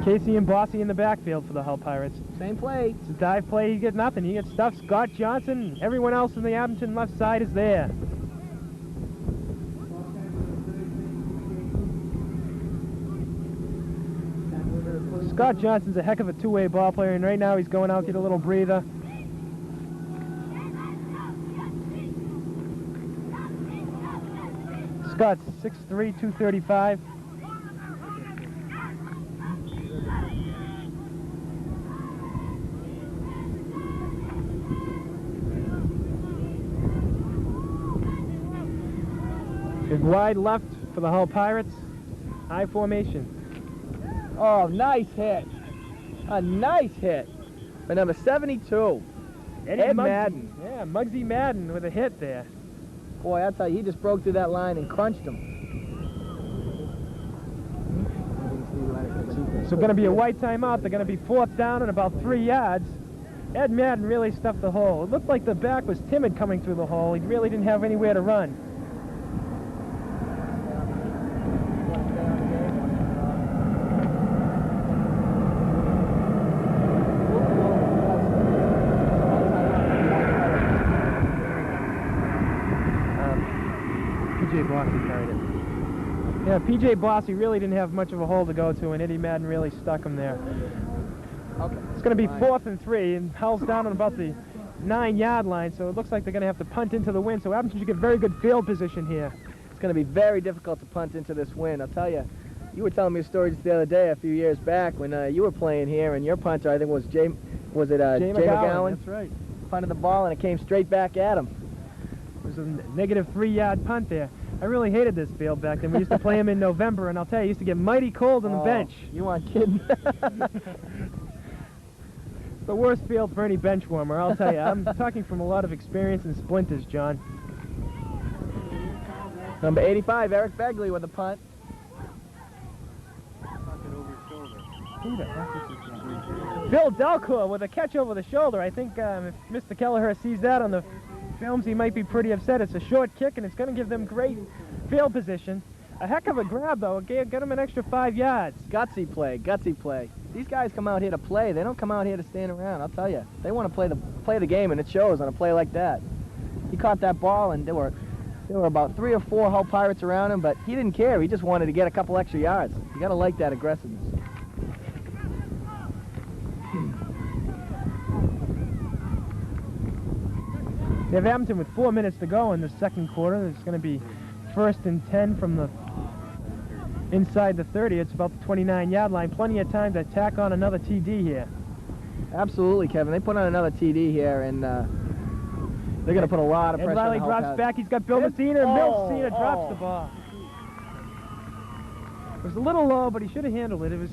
Casey and Bossy in the backfield for the Hull Pirates. Same play. It's a dive play, you get nothing. You get stuffed. Scott Johnson, everyone else in the Abington left side is there. Scott Johnson's a heck of a two-way ball player, and right now he's going out to get a little breather. Scott's 6'3", 235. Good wide left for the Hull Pirates. High formation. Oh, nice hit. A nice hit. For number 72. Ed Muggsy. Madden. Yeah, Muggsy Madden with a hit there. Boy, I tell you, he just broke through that line and crunched him. So going to be a white timeout. They're going to be 4th down and about 3 yards. Ed Madden really stuffed the hole. It looked like the back was timid coming through the hole. He really didn't have anywhere to run. P.J. Bossy carried it. Yeah, P.J. Bossy really didn't have much of a hole to go to, and Eddie Madden really stuck him there. Okay. It's going to be 4th and 3, and Hull's down on about the 9-yard line, so it looks like they're going to have to punt into the wind. So Abington should get very good field position here. It's going to be very difficult to punt into this wind. I'll tell you, you were telling me a story just the other day, a few years back, when you were playing here, and your punter, I think, was Jay McGowan. That's right. Punted the ball, and it came straight back at him. It was a negative 3-yard punt there. I really hated this field back then. We used to play him in November, and I'll tell you, it used to get mighty cold on the bench. You aren't kidding. It's the worst field for any bench warmer, I'll tell you. I'm talking from a lot of experience and splinters, John. Number 85, Eric Begley with a punt. Who the heck is this guy? Bill Delcourt with a catch over the shoulder. I think if Mr. Kelleher sees that on the films, he might be pretty upset. It's a short kick, and it's going to give them great field position. A heck of a grab, though. It get them an extra 5 yards. Gutsy play, gutsy play. These guys come out here to play. They don't come out here to stand around, I'll tell you. They want to play the game, and it shows on a play like that. He caught that ball, and there were about 3 or 4 Hull Pirates around him, but he didn't care. He just wanted to get a couple extra yards. You got to like that aggressiveness. They have Abington with 4 minutes to go in the second quarter. It's going to be 1st and 10 from the inside the 30. It's about the 29-yard line. Plenty of time to tack on another TD here. Absolutely, Kevin. They put on another TD here, and they're going to put a lot of Ed pressure on Riley the Hull drops pass. back. He's got Bill Messina, and Oh, Messina drops the ball. It was a little low, but he should have handled it. It was...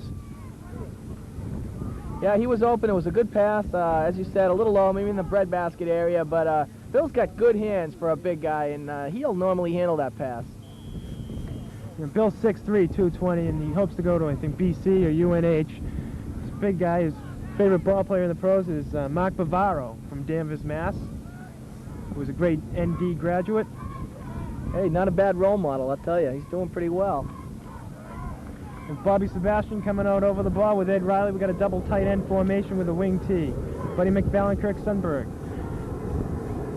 Yeah, he was open. It was a good pass. As you said, a little low, maybe in the breadbasket area, but Bill's got good hands for a big guy, and he'll normally handle that pass. You know, Bill's 6'3", 220, and he hopes to go to, I think, BC or UNH. This big guy, his favorite ball player in the pros is Mark Bavaro from Danvers, Mass., who was a great ND graduate. Hey, not a bad role model, I'll tell you. He's doing pretty well. And Bobby Sebastian coming out over the ball with Ed Riley. We got a double tight end formation with a wing T. Buddy McFallon, Kirk Sundberg.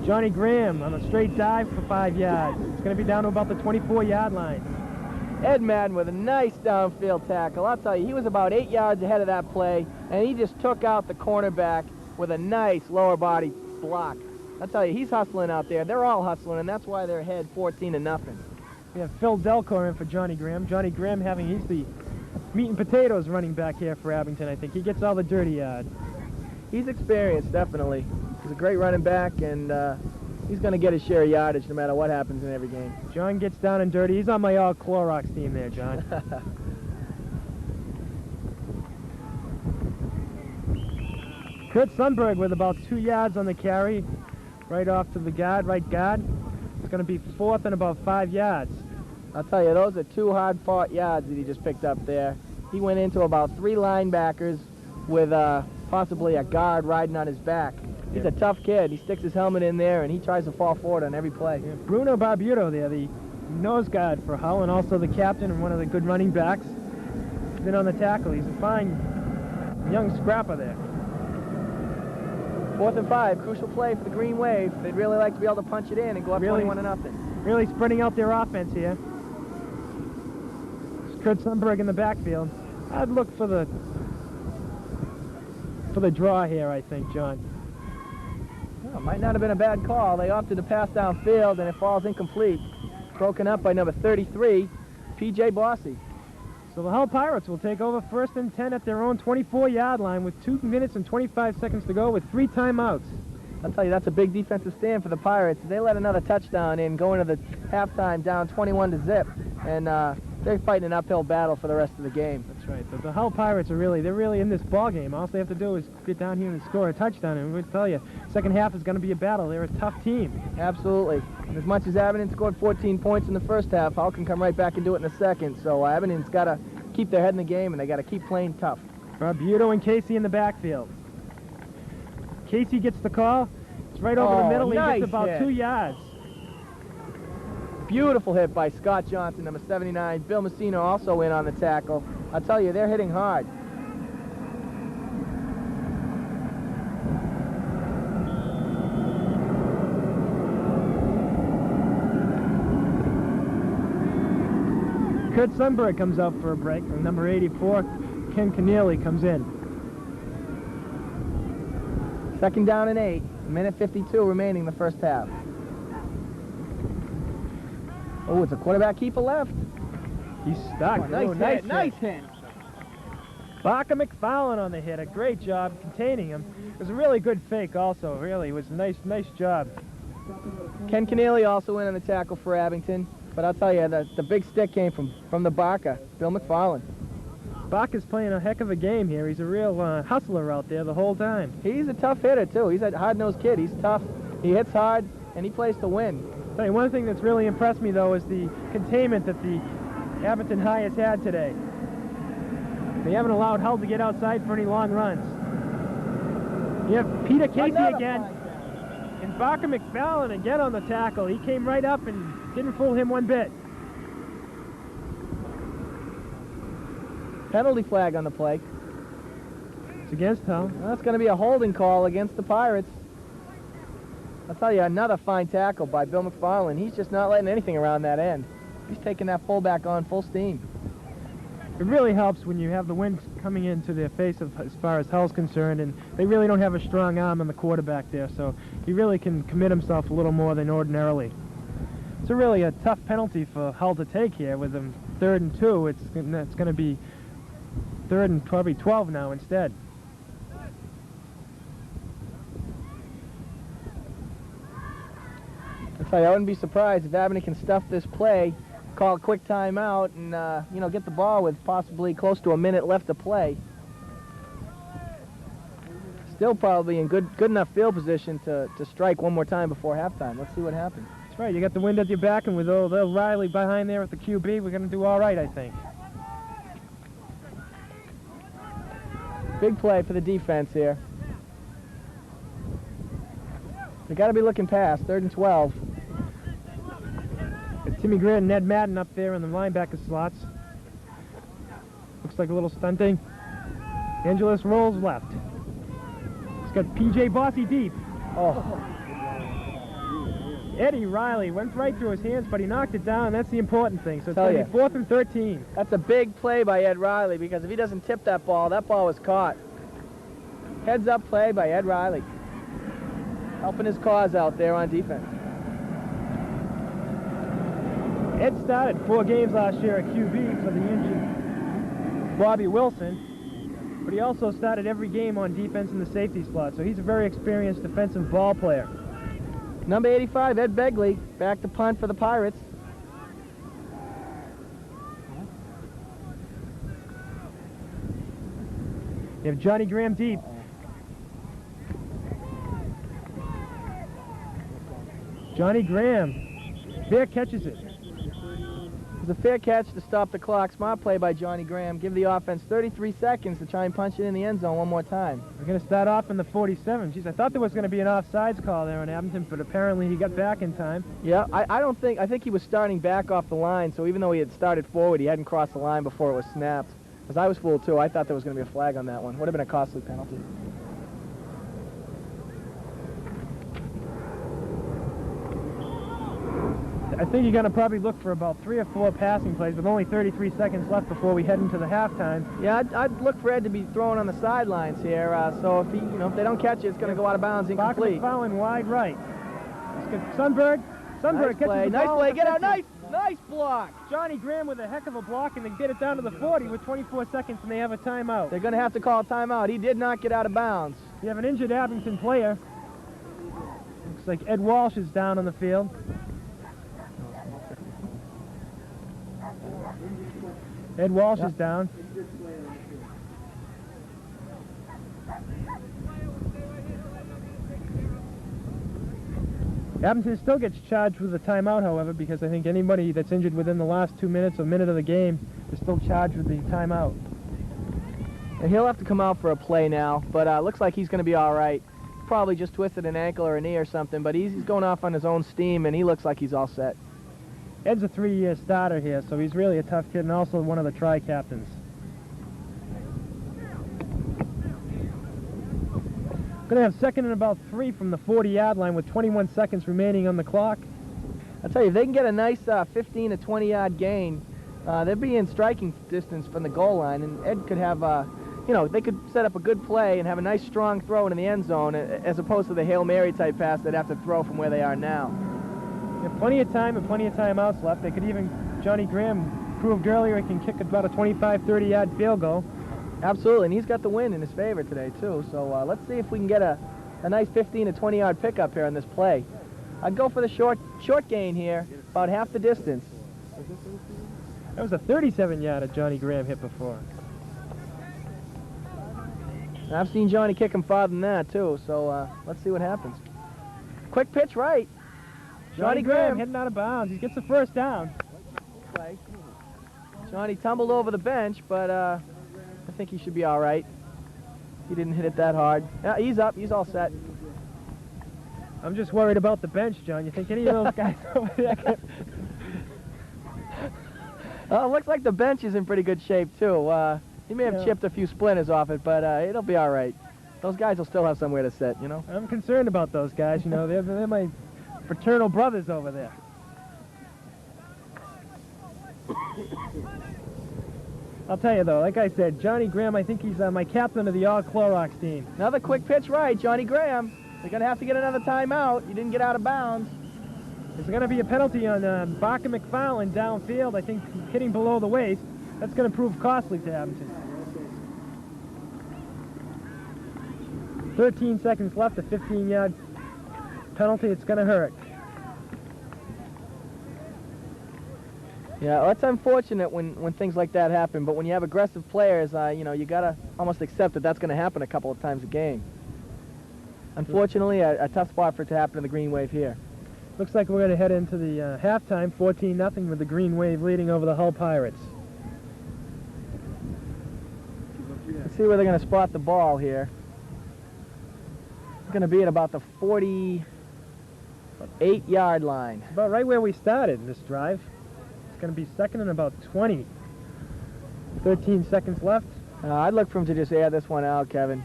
Johnny Graham on a straight dive for 5 yards. It's going to be down to about the 24-yard line. Ed Madden with a nice downfield tackle. I'll tell you, he was about 8 yards ahead of that play, and he just took out the cornerback with a nice lower body block. I'll tell you, he's hustling out there. They're all hustling, and that's why they're ahead 14-0. We have Phil Delcor in for Johnny Graham. Johnny Graham he's the meat and potatoes running back here for Abington, I think. He gets all the dirty yards. He's experienced, definitely. He's a great running back, and he's going to get his share of yardage no matter what happens in every game. John gets down and dirty. He's on my all Clorox team there, John. Kurt Sundberg with about 2 yards on the carry, right off to the guard, right guard. It's going to be 4th and about 5 yards. I'll tell you, those are 2 hard-fought yards that he just picked up there. He went into about 3 linebackers with possibly a guard riding on his back. He's a tough kid. He sticks his helmet in there, and he tries to fall forward on every play. Yeah, Bruno Barbuto there, the nose guard for Hull, and also the captain and one of the good running backs. He's been on the tackle. He's a fine young scrapper there. 4th and 5, crucial play for the Green Wave. They'd really like to be able to punch it in and go up 21-0. Really spreading out their offense here. It's Kurt Sundberg in the backfield. I'd look for the draw here, I think, John. Well, might not have been a bad call. They opted to pass downfield, and it falls incomplete. Broken up by number 33, P.J. Bossy. So the Hull Pirates will take over 1st and 10 at their own 24-yard line with 2 minutes and 25 seconds to go with 3 timeouts. I'll tell you, that's a big defensive stand for the Pirates. They let another touchdown in, going to the halftime down 21-0, and they're fighting an uphill battle for the rest of the game. That's right. The Hull Pirates they're really in this ball game. All they have to do is get down here and score a touchdown, and we'll tell you, second half is going to be a battle. They're a tough team. Absolutely. And as much as Abington scored 14 points in the first half, Hull can come right back and do it in the second. So Abington's got to keep their head in the game, and they got to keep playing tough. Barbuto and Casey in the backfield. Casey gets the call. It's right over the middle. Nice he gets about hit. 2 yards. Beautiful hit by Scott Johnson, number 79. Bill Messina also in on the tackle. I'll tell you, they're hitting hard. Kurt Sundberg comes out for a break. And number 84, Ken Keneally, comes in. 2nd down and 8. Minute 52 remaining in the first half. Oh, it's a quarterback keeper left. He's stuck. Nice hit. Barker McFarlane on the hit. A great job containing him. It was a really good fake also. Really, it was a nice job. Ken Keneally also in on the tackle for Abington. But I'll tell you, the big stick came from the Barker, Bill McFarlane. Barker's playing a heck of a game here. He's a real hustler out there the whole time. He's a tough hitter, too. He's a hard-nosed kid. He's tough. He hits hard, and he plays to win. Tell you, one thing that's really impressed me, though, is the containment that the Abington High has had today. They haven't allowed Hull to get outside for any long runs. You have Peter Casey again, and Barker McFarlane again on the tackle. He came right up and didn't fool him one bit. Penalty flag on the play. It's against Hull. That's going to be a holding call against the Pirates. I'll tell you, another fine tackle by Bill McFarlane. He's just not letting anything around that end. He's taking that fullback on full steam. It really helps when you have the wind coming into their face as far as Hull's concerned, and they really don't have a strong arm on the quarterback there, so he really can commit himself a little more than ordinarily. It's really a tough penalty for Hull to take here with them 3rd and 2. It's going to be 3rd and probably 12 now instead. I'll tell you, I wouldn't be surprised if Abington can stuff this play, call a quick timeout, and get the ball with possibly close to a minute left to play. Still probably in good enough field position to strike one more time before halftime. Let's see what happens. That's right. You got the wind at your back, and with old Riley behind there at the QB, we're going to do all right, I think. Big play for the defense here. They got to be looking past 3rd and 12. The Timmy Greer and Ned Madden up there in the linebacker slots. Looks like a little stunting. Angeles rolls left. He's got P.J. Bossy deep. Oh, Eddie Riley went right through his hands, but he knocked it down. That's the important thing. So it's Tell going ya. to be 4th and 13. that's a big play by Ed Riley, because if he doesn't tip that ball was caught. Heads up play by Ed Riley. Helping his cause out there on defense. Ed started 4 games last year at QB for the injured Bobby Wilson, but he also started every game on defense in the safety slot, so he's a very experienced defensive ball player. Number 85, Ed Begley, back to punt for the Pirates. You have Johnny Graham deep. Johnny Graham, Bear catches it. It was a fair catch to stop the clock. Smart play by Johnny Graham. Give the offense 33 seconds to try and punch it in the end zone one more time. We're going to start off in the 47. Jeez, I thought there was going to be an offsides call there on Abington, but apparently he got back in time. Yeah, I think he was starting back off the line, so even though he had started forward, he hadn't crossed the line before it was snapped. Because I was fooled too. I thought there was going to be a flag on that one. Would have been a costly penalty. I think you're going to probably look for about 3 or 4 passing plays with only 33 seconds left before we head into the halftime. Yeah, I'd look for Ed to be thrown on the sidelines here. So if if they don't catch it, it's going to go out of bounds, incomplete. Fouling wide right. Let's get Sundberg. Sundberg catches the Nice ball play. at the Get out. 50. Nice block. Johnny Graham with a heck of a block, and they get it down to the 40 with 24 seconds, and they have a timeout. They're going to have to call a timeout. He did not get out of bounds. You have an injured Abington player. Looks like Ed Walsh is down on the field. Ed Walsh is down. Abington still gets charged with a timeout, however, because I think anybody that's injured within the last 2 minutes or minute of the game is still charged with the timeout. And he'll have to come out for a play now, but looks like he's going to be all right. Probably just twisted an ankle or a knee or something, but he's going off on his own steam, and he looks like he's all set. Ed's a 3-year starter here, so he's really a tough kid and also one of the tri-captains. Going to have 2nd and about 3 from the 40-yard line with 21 seconds remaining on the clock. I'll tell you, if they can get a nice 15 to 20-yard gain, they'll be in striking distance from the goal line, and Ed could have, they could set up a good play and have a nice strong throw into the end zone, as opposed to the Hail Mary type pass they'd have to throw from where they are now. They have plenty of time and plenty of timeouts left. They could even, Johnny Graham proved earlier he can kick about a 25, 30-yard field goal. Absolutely, and he's got the win in his favor today, too. So let's see if we can get a nice 15 to 20-yard pickup here on this play. I'd go for the short gain here, about half the distance. That was a 37-yarder Johnny Graham hit before. And I've seen Johnny kick him farther than that, too, so let's see what happens. Quick pitch right. Johnny Graham hitting out of bounds. He gets the first down. Johnny tumbled over the bench, but I think he should be all right. He didn't hit it that hard. Yeah, he's up. He's all set. I'm just worried about the bench, John. You think any of those guys over there could... It looks like the bench is in pretty good shape, too. He may have chipped a few splinters off it, but it'll be all right. Those guys will still have somewhere to sit, I'm concerned about those guys. They're my fraternal brothers over there. I'll tell you, though, like I said, Johnny Graham, I think he's my captain of the All-Clorox team. Another quick pitch right, Johnny Graham. They're going to have to get another timeout. He didn't get out of bounds. There's going to be a penalty on Barker McFarland downfield, I think hitting below the waist. That's going to prove costly to Abington. 13 seconds left, a 15-yard penalty. It's going to hurt. Yeah, well, that's unfortunate when things like that happen, but when you have aggressive players, you got to almost accept that that's going to happen a couple of times a game. Unfortunately, a tough spot for it to happen in the Green Wave here. Looks like we're going to head into the halftime, 14-0 with the Green Wave leading over the Hull Pirates. Let's see where they're going to spot the ball here. It's going to be at about the 40, 8-yard line. About right where we started in this drive. It's going to be second and about 20. 13 seconds left. I'd look for him to just air this one out, Kevin.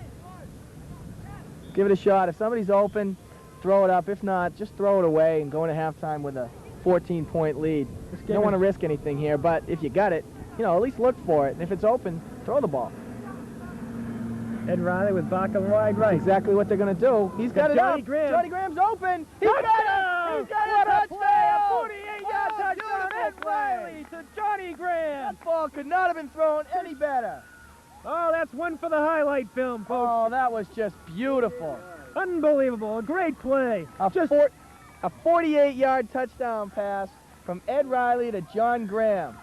Give it a shot. If somebody's open, throw it up. If not, just throw it away and go into halftime with a 14-point lead. You don't want to risk anything here, but if you got it, you know, at least look for it. And if it's open, throw the ball. Ed Riley with Barker wide right. That's exactly what they're going to do. He's got it Johnny up. Graham. Johnny Graham's open. He's got it. He's got What a a play! A touchdown. 48-yard Oh, touchdown, beautiful Ed Riley to Johnny Graham. That ball could not have been thrown any better. Oh, that's one for the highlight film, folks. Oh, that was just beautiful. Unbelievable. A great play. A 48-yard touchdown pass from Ed Riley to John Graham.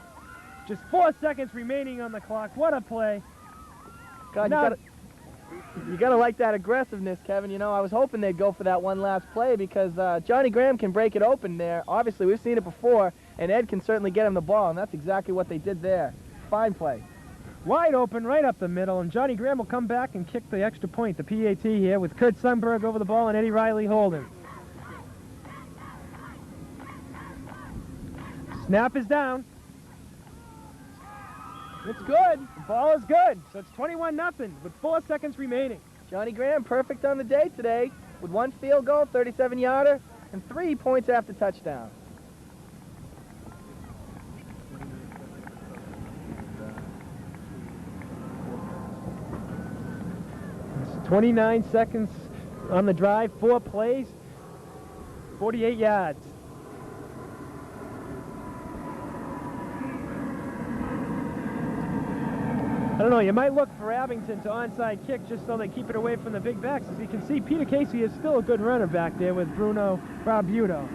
Just 4 seconds remaining on the clock. What a play. God, Now- you gotta like that aggressiveness, Kevin. You know, I was hoping they'd go for that one last play because Johnny Graham can break it open there. Obviously, we've seen it before, and Ed can certainly get him the ball, and that's exactly what they did there. Fine play. Wide open right up the middle, and Johnny Graham will come back and kick the extra point, the PAT here, with Kurt Sundberg over the ball and Eddie Riley holding. Snap is down. It's good. The ball is good, so it's 21-0 with 4 seconds remaining. Johnny Graham perfect on the day today with one field goal, 37-yarder, and 3 points after touchdown. It's 29 seconds on the drive, 4 plays, 48 yards. I don't know, you might look for Abington to onside kick just so they keep it away from the big backs. As you can see, Peter Casey is still a good runner back there with Bruno Barbuto.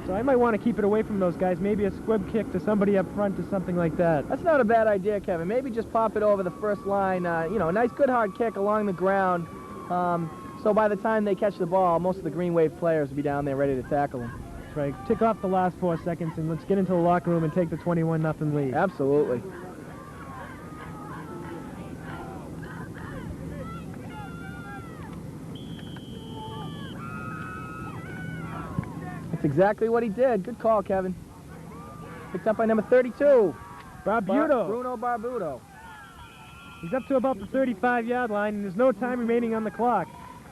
So I might want to keep it away from those guys, maybe a squib kick to somebody up front or something like that. That's not a bad idea, Kevin. Maybe just pop it over the first line. You know, a nice good hard kick along the ground. So by the time they catch the ball, most of the Green Wave players will be down there ready to tackle them. That's right. Tick off the last 4 seconds and let's get into the locker room and take the 21-0 lead. Absolutely. That's exactly what he did. Good call, Kevin. Picked up by number 32. Barbuto. Bruno Barbuto. He's up to about the 35-yard line, and there's no time remaining on the clock.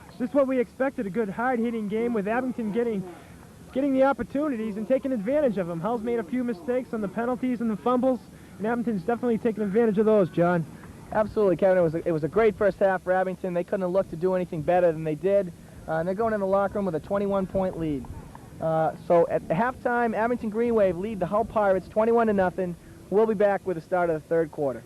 It's just what we expected, a good hard-hitting game with Abington getting the opportunities and taking advantage of them. Hull's made a few mistakes on the penalties and the fumbles, and Abington's definitely taking advantage of those, John. Absolutely, Kevin. It was a great first half for Abington. They couldn't have looked to do anything better than they did. And they're going in the locker room with a 21-point lead. So at halftime, Abington Green Wave lead the Hull Pirates 21-0. We'll be back with the start of the third quarter.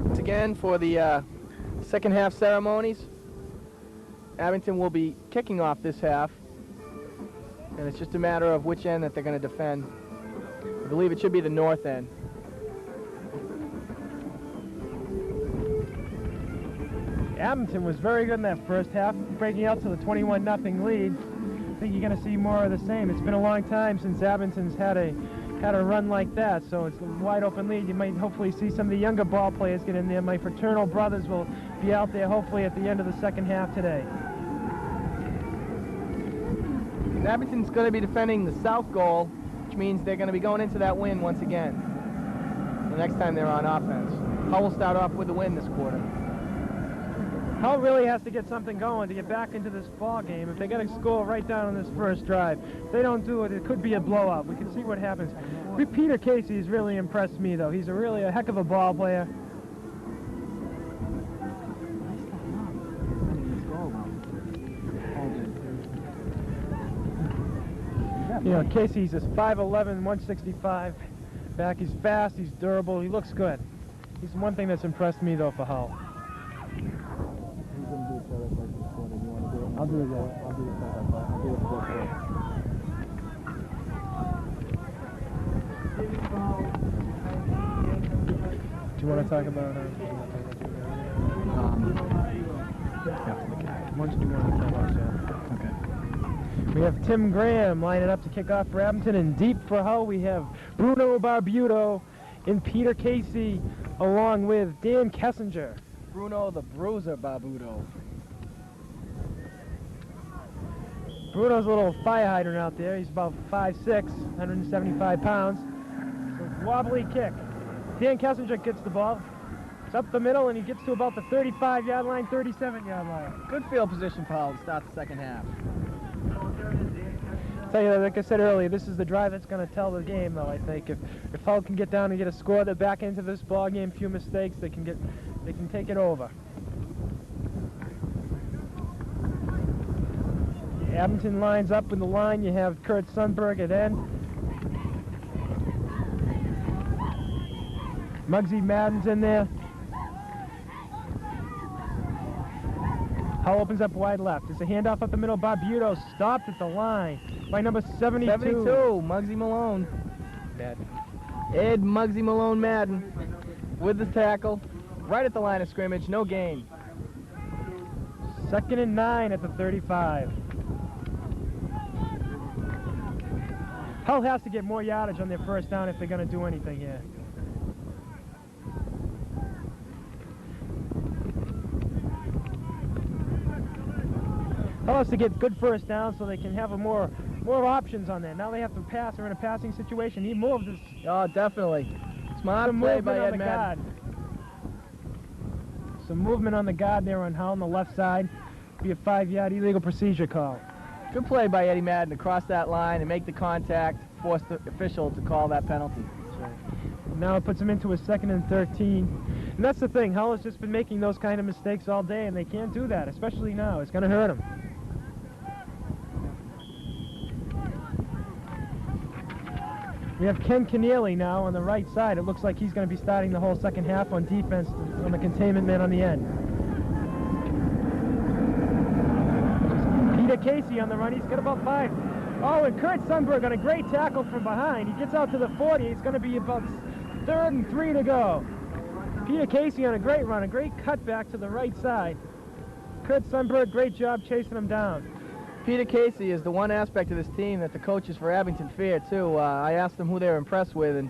Once again, for the second half ceremonies, Abington will be kicking off this half, and it's just a matter of which end that they're going to defend. I believe it should be the north end. Abington was very good in that first half, breaking out to the 21-0 lead. I think you're going to see more of the same. It's been a long time since Abington's had a run like that, so it's a wide open lead. You might hopefully see some of the younger ball players get in there. My fraternal brothers will be out there hopefully at the end of the second half today. Abington's going to be defending the south goal, which means they're going to be going into that win once again the next time they're on offense. Hull will start off with the win this quarter. Hull really has to get something going to get back into this ball game. If they got to score right down on this first drive, if they don't do it, it could be a blowout. We can see what happens. Peter Casey has really impressed me, though. He's really a heck of a ball player. You know, Casey's is 5'11", 165. Back, he's fast, he's durable, he looks good. He's one thing that's impressed me, though, for Hull. I'll do it. I'll do it. Do you want to talk about After the kick. Once we want to timeouts, yeah. Okay. We have Tim Graham lining up to kick off for Abington, and deep for Hull we have Bruno Barbuto and Peter Casey, along with Dan Kessinger. Bruno the Bruiser Barbuto. Bruno's a little fire hydrant out there. He's about 5'6", 175 pounds. So wobbly kick. Dan Kessinger gets the ball. It's up the middle, and he gets to about the 35-yard line, 37-yard line. Good field position for Hull to start the second half. Tell you, like I said earlier, this is the drive that's going to tell the game, though. I think if Hull can get down and get a score, they're back into this ball game. Few mistakes, they can take it over. Abington lines up in the line. You have Kurt Sundberg at end. Muggsy Madden's in there. Hull opens up wide left. It's a handoff up the middle. Barbuto stopped at the line by number 72. 72, Muggsy Malone. Ed Muggsy Malone Madden with the tackle. Right at the line of scrimmage, no gain. 2nd and 9 at the 35. Hull has to get more yardage on their first down if they're going to do anything here. Hull has to get good first down so they can have more options on there. Now they have to pass. They're in a passing situation. He moved this. Oh, definitely. Smart Some play movement by on Ed the Madden. guard. Some movement on the guard there on Hull on the left side. Be a 5-yard illegal procedure call. Good play by Eddie Madden to cross that line and make the contact, force the official to call that penalty. Now it puts him into a 2nd and 13. And that's the thing. Hull has just been making those kind of mistakes all day, and they can't do that, especially now. It's going to hurt them. We have Ken Keneally now on the right side. It looks like he's going to be starting the whole second half on defense on the containment man on the end. Peter Casey on the run. He's got about 5. Oh, and Kurt Sundberg on a great tackle from behind. He gets out to the 40. It's going to be about 3rd and 3 to go. Peter Casey on a great run, a great cutback to the right side. Kurt Sundberg, great job chasing him down. Peter Casey is the one aspect of this team that the coaches for Abington fear, too. I asked them who they were impressed with, and,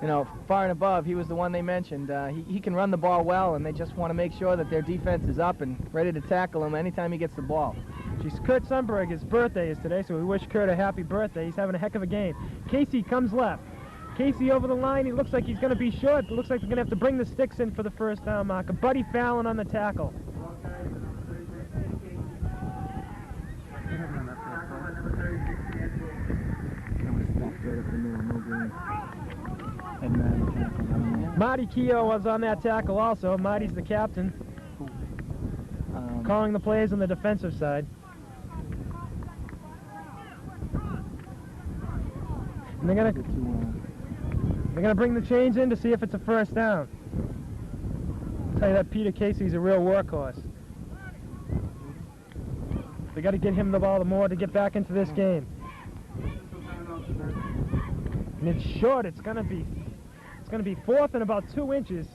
you know, far and above, he was the one they mentioned. He can run the ball well, and they just want to make sure that their defense is up and ready to tackle him anytime he gets the ball. Geez, Kurt Sundberg, his birthday is today, so we wish Kurt a happy birthday. He's having a heck of a game. Casey comes left. Casey over the line. He looks like he's going to be short. It looks like they're going to have to bring the sticks in for the first down marker. Buddy Fallon on the tackle. Marty Keogh was on that tackle also. Marty's the captain, calling the plays on the defensive side. And they're gonna bring the chains in to see if it's a first down. I'll tell you that Peter Casey's a real workhorse. They got to get him the ball more to get back into this game. And it's short. It's gonna be 4th and about 2 inches.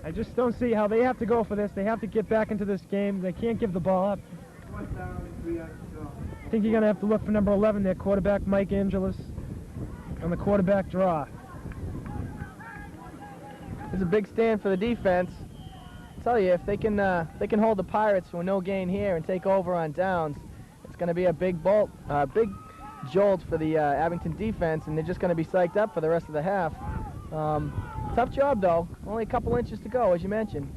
I just don't see how they have to go for this. They have to get back into this game. They can't give the ball up. I think you're going to have to look for number 11 there, quarterback Mike Angelus, on the quarterback draw. It's a big stand for the defense. I tell you, if they can hold the Pirates to a no gain here and take over on downs, it's going to be a big jolt for the Abington defense, and they're just going to be psyched up for the rest of the half. Tough job, though. Only a couple inches to go, as you mentioned.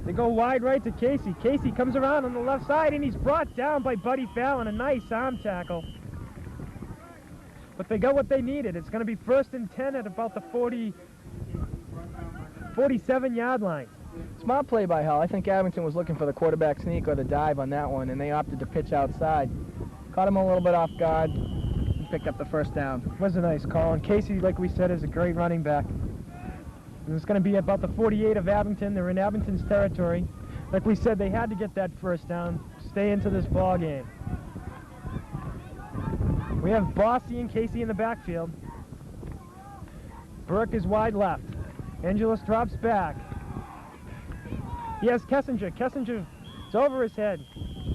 They go wide right to Casey. Casey comes around on the left side, and he's brought down by Buddy Fallon. A nice arm tackle. But they got what they needed. It's going to be 1st and 10 at about the 47-yard line. Smart play by Hull. I think Abington was looking for the quarterback sneak or the dive on that one, and they opted to pitch outside. Caught him a little bit off guard and picked up the first down. Was a nice call. And Casey, like we said, is a great running back. And it's going to be about the 48 of Abington. They're in Abington's territory. Like we said, they had to get that first down, stay into this ball game. We have Bossy and Casey in the backfield. Burke is wide left. Angelus drops back. He has Kessinger. Kessinger, it's over his head.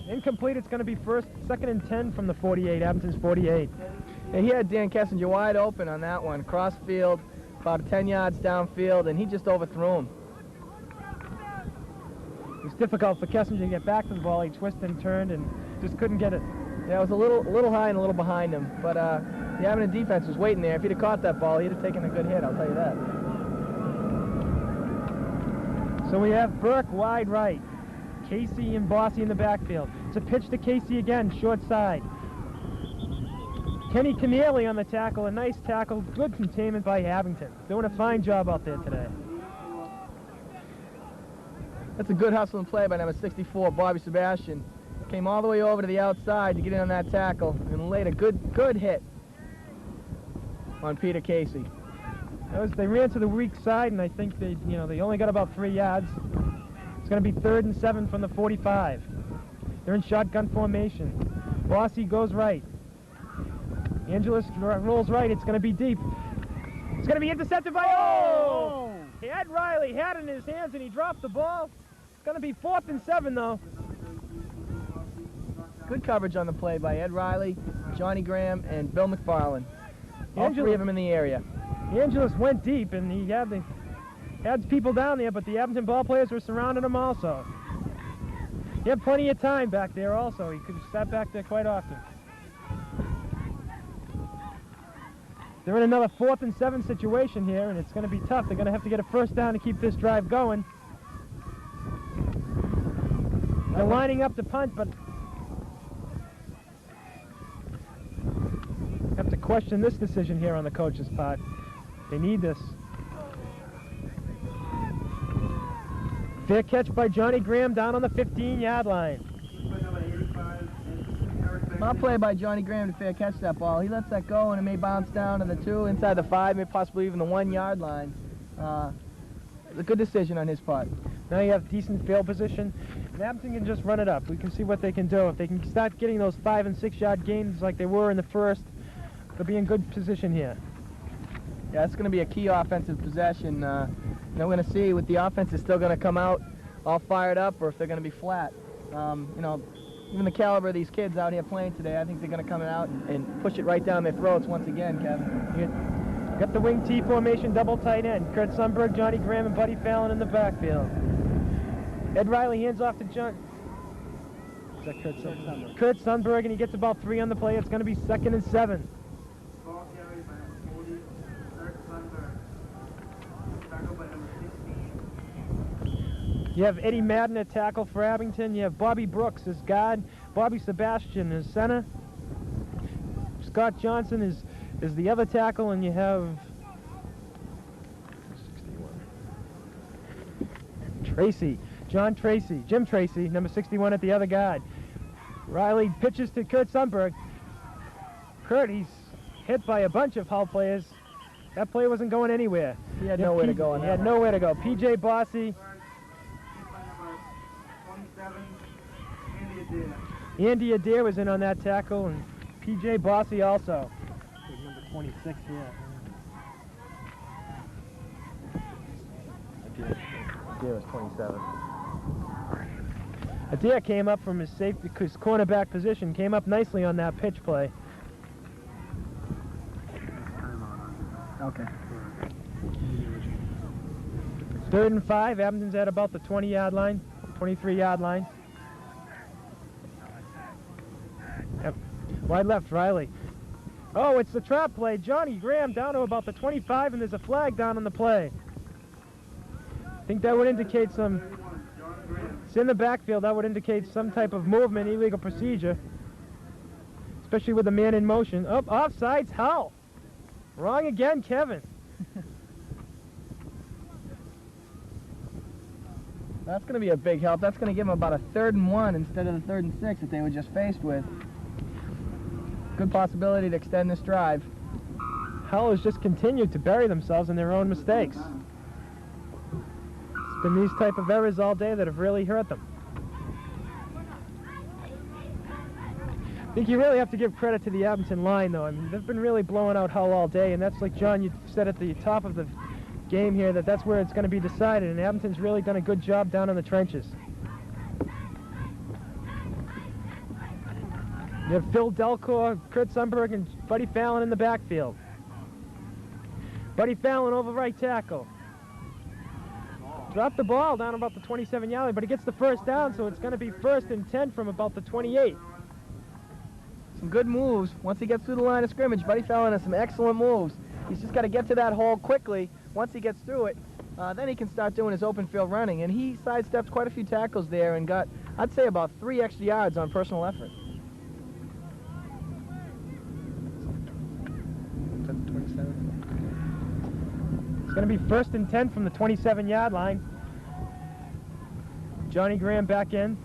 Incomplete. It's going to be second and 10 from the 48. Abington's 48. And he had Dan Kessinger wide open on that one. Cross field, about 10 yards downfield, and he just overthrew him. It was difficult for Kessinger to get back to the ball. He twisted and turned and just couldn't get it. Yeah, it was a little high and a little behind him, but the Abington defense was waiting there. If he'd have caught that ball, he'd have taken a good hit, I'll tell you that. So we have Burke wide right. Casey and Bossy in the backfield. It's a pitch to Casey again, short side. Kenny Keneally on the tackle, a nice tackle, good containment by Abington. Doing a fine job out there today. That's a good hustle and play by number 64, Bobby Sebastian. Came all the way over to the outside to get in on that tackle and laid a good hit on Peter Casey. They ran to the weak side, and I think they only got about 3 yards. It's going to be 3rd and 7 from the 45. They're in shotgun formation. Bossy goes right. Angelus rolls right. It's going to be deep. It's going to be intercepted by... Oh! Ed Riley had it in his hands, and he dropped the ball. It's going to be 4th and 7, though. Good coverage on the play by Ed Riley, Johnny Graham, and Bill McFarland. All 3 of them in the area. Angelus went deep, and he had people down there, but the Abington ball players were surrounding him also. He had plenty of time back there also. He could have sat back there quite often. They're in another 4th and 7 situation here, and it's going to be tough. They're going to have to get a first down to keep this drive going. They're lining up to punt, but have to question this decision here on the coach's part. They need this. Fair catch by Johnny Graham down on the 15-yard line. Well play by Johnny Graham to fair catch that ball. He lets that go, and it may bounce down to the 2, inside the 5, maybe possibly even the 1-yard line. A good decision on his part. Now you have decent field position, and Abington can just run it up. We can see what they can do. If they can start getting those 5- and 6-yard gains like they were in the first, they'll be in good position here. Yeah, it's going to be a key offensive possession. We're going to see if the offense is still going to come out all fired up or if they're going to be flat. Even the caliber of these kids out here playing today, I think they're going to come out and push it right down their throats once again, Kevin. You got the wing T formation, double tight end. Kurt Sundberg, Johnny Graham, and Buddy Fallon in the backfield. Ed Riley hands off to John. Is that Kurt Sundberg? Kurt Sundberg, and he gets about 3 on the play. It's going to be 2nd and 7. You have Eddie Madden at tackle for Abington. You have Bobby Brooks as guard. Bobby Sebastian as center. Scott Johnson is the other tackle, and you have 61. Jim Tracy, number 61 at the other guard. Riley pitches to Kurt Sundberg. Kurt, he's hit by a bunch of Hull players. That play wasn't going anywhere. He had nowhere to go on that. He had nowhere to go. P.J. Bossy. Andy Adair was in on that tackle, and P.J. Bossy also. Number 26 here. Adair was 27. Adair came up from his safety, his cornerback position, came up nicely on that pitch play. Okay. 3rd and 5. Abington's at about the 20-yard line, 23-yard line. Yep. Wide left, Riley. Oh, it's the trap play. Johnny Graham down to about the 25, and there's a flag down on the play. I think that would indicate some... It's in the backfield. That would indicate some type of movement, illegal procedure. Especially with the man in motion. Oh, offsides, Hull. Wrong again, Kevin. That's going to be a big help. That's going to give them about a 3rd and 1 instead of the 3rd and 6 that they were just faced with. Good possibility to extend this drive. Hull has just continued to bury themselves in their own mistakes. It's been these type of errors all day that have really hurt them. I think you really have to give credit to the Abington line, though. I mean, they've been really blowing out Hull all day, and that's like, John, you said at the top of the game here that that's where it's going to be decided, and Abington's really done a good job down in the trenches. You have Phil Delcor, Kurt Sundberg, and Buddy Fallon in the backfield. Buddy Fallon over right tackle. Dropped the ball down about the 27-yard line, but he gets the first down, so it's going to be 1st and 10 from about the 28. Some good moves. Once he gets through the line of scrimmage, Buddy Fallon has some excellent moves. He's just got to get to that hole quickly. Once he gets through it, then he can start doing his open field running. And he sidestepped quite a few tackles there and got, I'd say, about 3 extra yards on personal effort. It's going to be 1st and 10 from the 27-yard line. Johnny Graham back in.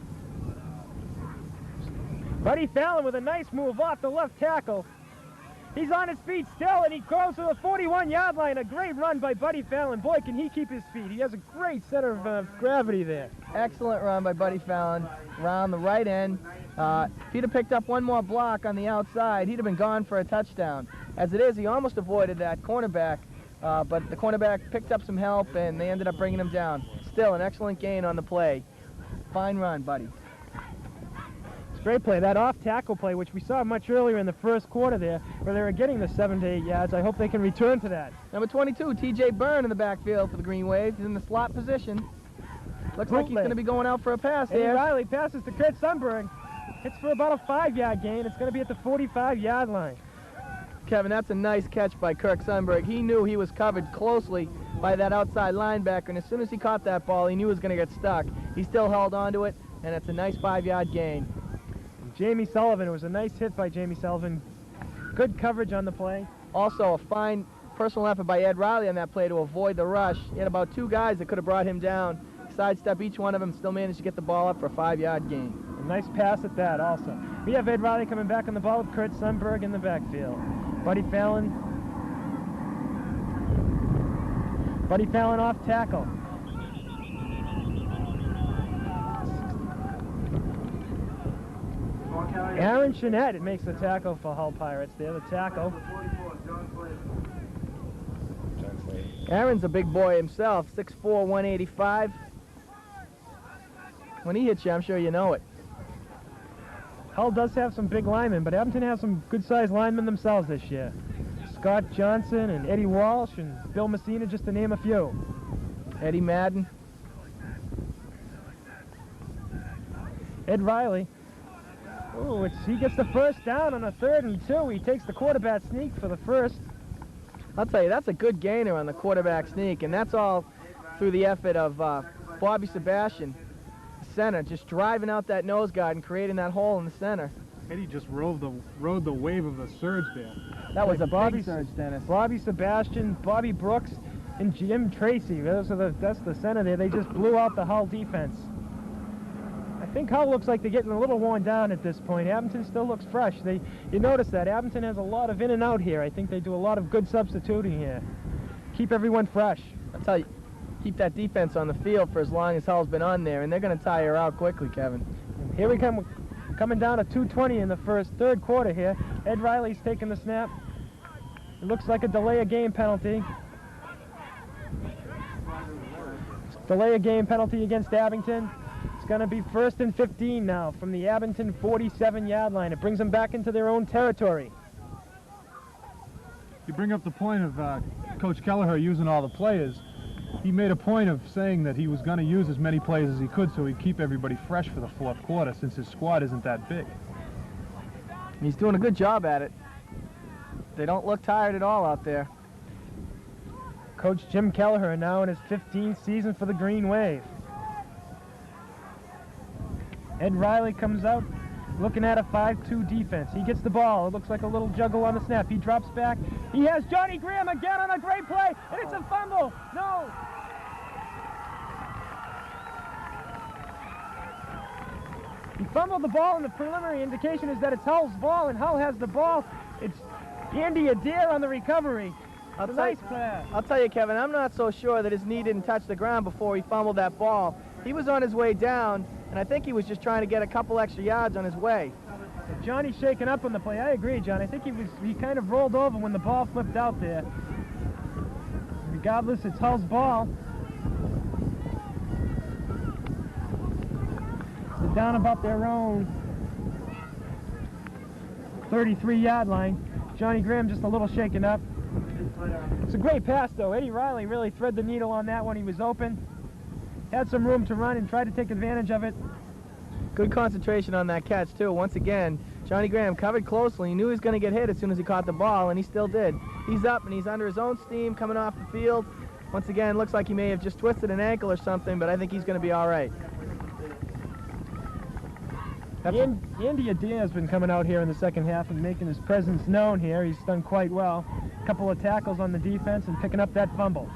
Buddy Fallon with a nice move off the left tackle. He's on his feet still, and he goes to the 41-yard line. A great run by Buddy Fallon. Boy, can he keep his feet. He has a great center of gravity there. Excellent run by Buddy Fallon around the right end. If he'd have picked up one more block on the outside, he'd have been gone for a touchdown. As it is, he almost avoided that cornerback, but the cornerback picked up some help, and they ended up bringing him down. Still, an excellent gain on the play. Fine run, Buddy. Great play. That off-tackle play, which we saw much earlier in the first quarter there, where they were getting the 7 to 8 yards. I hope they can return to that. Number 22, T.J. Byrne in the backfield for the Green Wave. He's in the slot position. Looks like he's going to be going out for a pass Eddie here. Riley passes to Kurt Sundberg. Hits for about a 5-yard gain. It's going to be at the 45-yard line. Kevin, that's a nice catch by Kirk Sundberg. He knew he was covered closely by that outside linebacker, and as soon as he caught that ball, he knew he was going to get stuck. He still held onto it, and it's a nice 5-yard gain. Jamie Sullivan, it was a nice hit by Jamie Sullivan. Good coverage on the play. Also, a fine personal effort by Ed Riley on that play to avoid the rush. He had about 2 guys that could have brought him down. Sidestep each one of them, still managed to get the ball up for a 5-yard gain. A nice pass at that also. We have Ed Riley coming back on the ball with Kurt Sundberg in the backfield. Buddy Fallon off tackle. Aaron Chenette, it makes the tackle for Hull Pirates there, the tackle. Aaron's a big boy himself, 6'4", 185. When he hits you, I'm sure you know it. Hull does have some big linemen, but Abington has some good-sized linemen themselves this year. Scott Johnson and Eddie Walsh and Bill Messina, just to name a few. Eddie Madden. Ed Riley. Oh, he gets the first down on a 3rd and 2. He takes the quarterback sneak for the first. I'll tell you, that's a good gainer on the quarterback sneak, and that's all through the effort of Bobby Sebastian, the center, just driving out that nose guard and creating that hole in the center. Eddie just rode the wave of the surge there. That was a Bobby big surge, Dennis. Bobby Sebastian, Bobby Brooks, and Jim Tracy. That's the center there. They just blew out the Hull defense. I think Hull looks like they're getting a little worn down at this point. Abington still looks fresh. You notice that Abington has a lot of in and out here. I think they do a lot of good substituting here. Keep everyone fresh. I'll tell you, keep that defense on the field for as long as Hull's been on there, and they're going to tire out quickly, Kevin. And here we come, coming down to 2:20 in the third quarter here. Ed Riley's taking the snap. It looks like a delay of game penalty. Delay of game penalty against Abington. It's going to be 1st and 15 now from the Abington 47-yard line. It brings them back into their own territory. You bring up the point of Coach Kelleher using all the players. He made a point of saying that he was going to use as many players as he could so he'd keep everybody fresh for the 4th quarter since his squad isn't that big. He's doing a good job at it. They don't look tired at all out there. Coach Jim Kelleher now in his 15th season for the Green Wave. Ed Riley comes out looking at a 5-2 defense. He gets the ball. It looks like a little juggle on the snap. He drops back. He has Johnny Graham again on a great play, and it's a fumble. No. He fumbled the ball, and the preliminary indication is that it's Hull's ball, and Hull has the ball. It's Andy Adair on the recovery. I'll Nice play. I'll tell you, Kevin, I'm not so sure that his knee didn't touch the ground before he fumbled that ball. He was on his way down, and I think he was just trying to get a couple extra yards on his way. Johnny's shaking up on the play. I agree, John. I think he kind of rolled over when the ball flipped out there. Regardless, it's Hull's ball. They're down about their own 33-yard line. Johnny Graham just a little shaken up. It's a great pass, though. Eddie Riley really thread the needle on that one. He was open, had some room to run, and tried to take advantage of it. Good concentration on that catch, too. Once again, Johnny Graham covered closely. He knew he was going to get hit as soon as he caught the ball, and he still did. He's up, and he's under his own steam coming off the field. Once again, looks like he may have just twisted an ankle or something, but I think he's going to be all right. Andy Adair has been coming out here in the second half and making his presence known here. He's done quite well. A couple of tackles on the defense and picking up that fumble.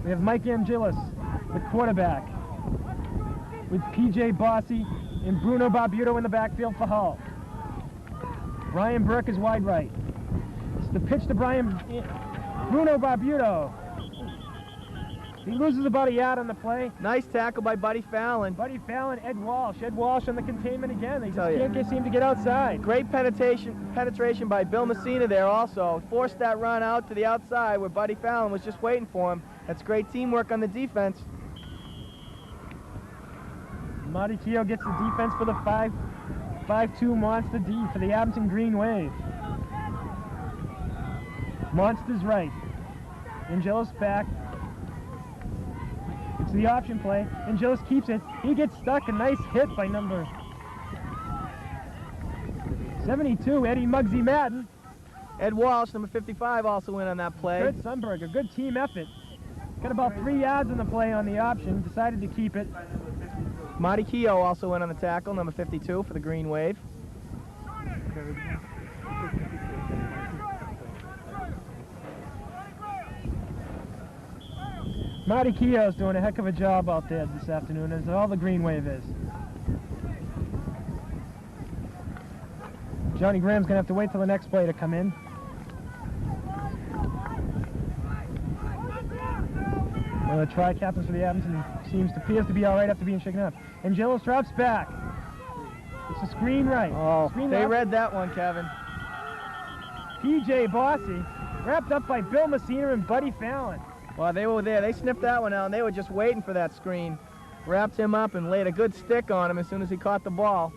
We have Mike Angelis, the quarterback, with P.J. Bossy and Bruno Barbuto in the backfield for Hull. Brian Burke is wide right. It's the pitch to Bruno Barbuto. He loses about a yard on the play. Nice tackle by Buddy Fallon. Buddy Fallon, Ed Walsh. Ed Walsh on the containment again. They just Tell ya. can't seem to get outside. Great penetration by Bill Messina there also. Forced that run out to the outside where Buddy Fallon was just waiting for him. That's great teamwork on the defense. Marty Keogh gets the defense for the 5-2 Monster D for the Abington Green Wave. Monster's right. Angelis back. It's the option play. Angelis keeps it. He gets stuck. A nice hit by number 72, Eddie Muggsy Madden. Ed Walsh, number 55, also in on that play. Good Sunberg, a good team effort. Got about 3 yards on the play on the option. Decided to keep it. Marty Keogh also in on the tackle, number 52 for the Green Wave. Marty Keogh's doing a heck of a job out there this afternoon, as all the Green Wave is. Johnny Graham's going to have to wait till the next play to come in. One of the tri-captains for the Abington appears to be all right after being shaken up. Angelos drops back. It's a screen right. Oh, Screen they left. read that one, Kevin. P.J. Bossy, wrapped up by Bill Messina and Buddy Fallon. Well, they were there. They sniffed that one out, and they were just waiting for that screen. Wrapped him up and laid a good stick on him as soon as he caught the ball.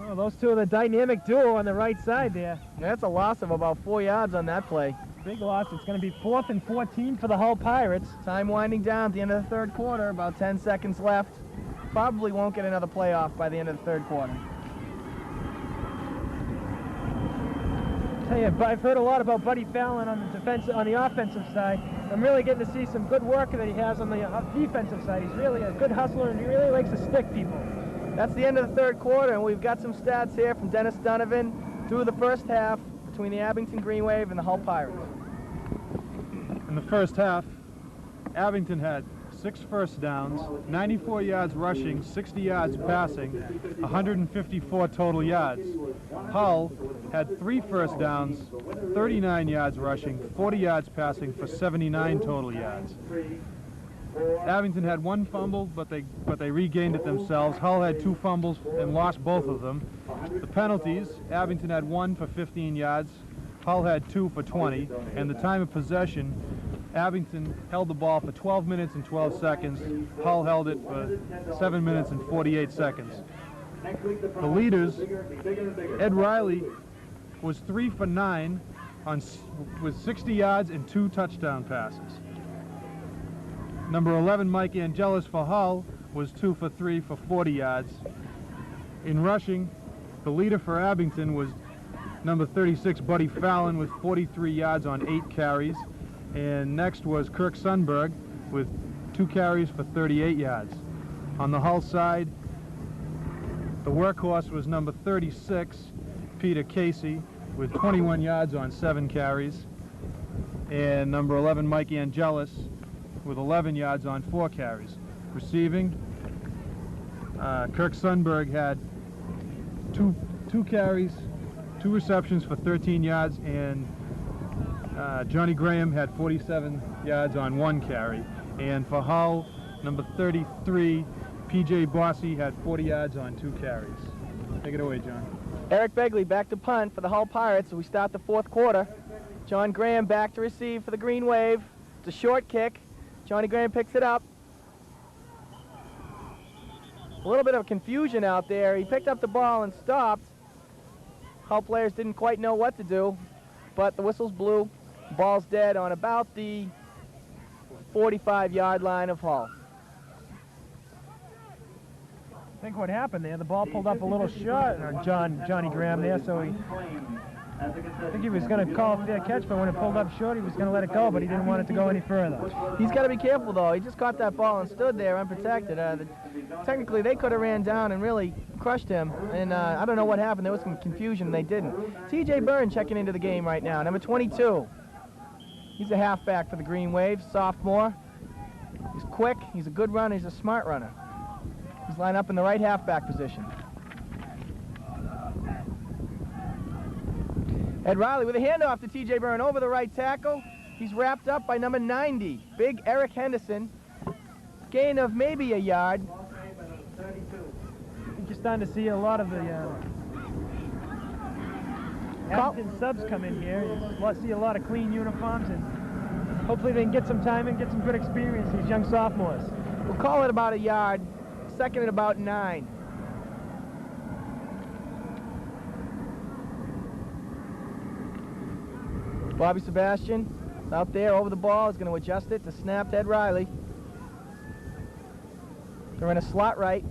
Oh, those two are the dynamic duo on the right side there. That's a loss of about 4 yards on that play. Big loss. It's going to be 4th and 14 for the Hull Pirates. Time winding down at the end of the third quarter, about 10 seconds left. Probably won't get another playoff by the end of the third quarter. Tell you, I've heard a lot about Buddy Fallon on the offensive side. I'm really getting to see some good work that he has on the defensive side. He's really a good hustler, and he really likes to stick people. That's the end of the third quarter, and we've got some stats here from Dennis Donovan through the first half between the Abington Green Wave and the Hull Pirates. In the first half, Abington had 6 first downs, 94 yards rushing, 60 yards passing, 154 total yards. Hull had 3 first downs, 39 yards rushing, 40 yards passing for 79 total yards. Abington had 1 fumble, but they regained it themselves. Hull had 2 fumbles and lost both of them. The penalties, Abington had 1 for 15 yards, Hull had 2 for 20, and the time of possession, Abington held the ball for 12 minutes and 12 seconds. Hull held it for 7 minutes and 48 seconds. The leaders, Ed Riley was 3 for 9 with 60 yards and 2 touchdown passes. Number 11, Mike Angelis for Hull, was 2 for 3 for 40 yards. In rushing, the leader for Abington was number 36, Buddy Fallon, with 43 yards on 8 carries. And next was Kirk Sundberg with 2 carries for 38 yards. On the Hull side, the workhorse was number 36, Peter Casey, with 21 yards on 7 carries. And number 11, Mike Angelis, with 11 yards on 4 carries. Receiving, Kirk Sundberg had two carries, 2 receptions for 13 yards, and Johnny Graham had 47 yards on 1 carry. And for Hull, number 33, P.J. Bossy, had 40 yards on 2 carries. Take it away, John. Eric Begley back to punt for the Hull Pirates as we start the fourth quarter. John Graham back to receive for the Green Wave. It's a short kick. Johnny Graham picks it up. A little bit of confusion out there. He picked up the ball and stopped. Hull players didn't quite know what to do, but the whistle's blew. Ball's dead on about the 45-yard line of Hull. I think what happened there, the ball pulled up a little short on Johnny Graham there, so I think he was going to call a fair catch, but when it pulled up short, he was going to let it go, but he didn't want it to go any further. He's got to be careful, though. He just caught that ball and stood there unprotected. Technically, they could have ran down and really crushed him, and I don't know what happened. There was some confusion, and they didn't. T.J. Byrne checking into the game right now, number 22. He's a halfback for the Green Wave, sophomore. He's quick, he's a good runner, he's a smart runner. He's lined up in the right halfback position. Ed Riley with a handoff to T.J. Byrne over the right tackle. He's wrapped up by number 90, big Eric Henderson. Gain of maybe a yard. You're starting to see a lot of the Abington subs come in here. You see a lot of clean uniforms, and hopefully they can get some time and get some good experience, these young sophomores. We'll call it about a yard. Second and about 9. Bobby Sebastian out there over the ball is going to adjust it to snap to Ed Riley. They're in a slot right.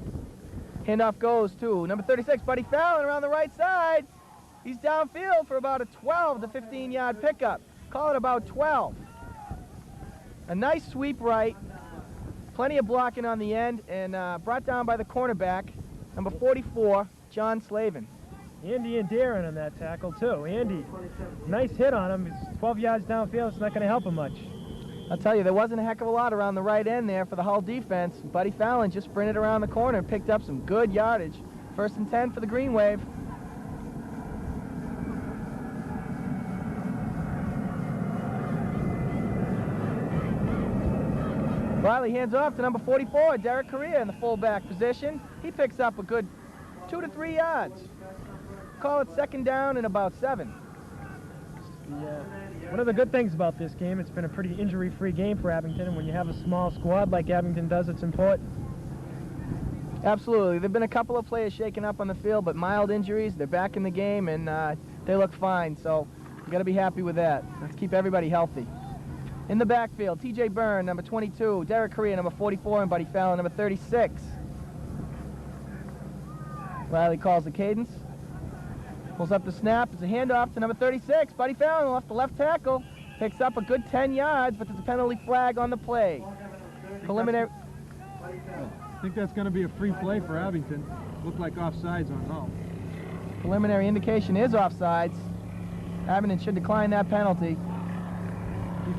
Handoff goes to number 36, Buddy Fallon, around the right side. He's downfield for about a 12 to 15-yard pickup. Call it about 12. A nice sweep right. Plenty of blocking on the end, and brought down by the cornerback, number 44, John Slavin. Andy and Darren on that tackle, too. Andy, nice hit on him. He's 12 yards downfield. It's not going to help him much. I'll tell you, there wasn't a heck of a lot around the right end there for the Hull defense. Buddy Fallon just sprinted around the corner and picked up some good yardage. 1st and 10 for the Green Wave. Riley hands off to number 44, Derek Correa in the fullback position. He picks up a good 2 to 3 yards. Call it 2nd down and about 7. One of the good things about this game, it's been a pretty injury-free game for Abington, and when you have a small squad like Abington does, it's important. Absolutely. There have been a couple of players shaken up on the field, but mild injuries. They're back in the game, and they look fine, so you got to be happy with that. Let's keep everybody healthy. In the backfield, T.J. Byrne, number 22, Derek Correa, number 44, and Buddy Fallon, number 36. Riley calls the cadence. Pulls up the snap. It's a handoff to number 36. Buddy Fallon off the left tackle. Picks up a good 10 yards, but there's a penalty flag on the play. Preliminary. I think that's going to be a free play for Abington. Looked like offsides on Hull. Preliminary indication is offsides. Abington should decline that penalty.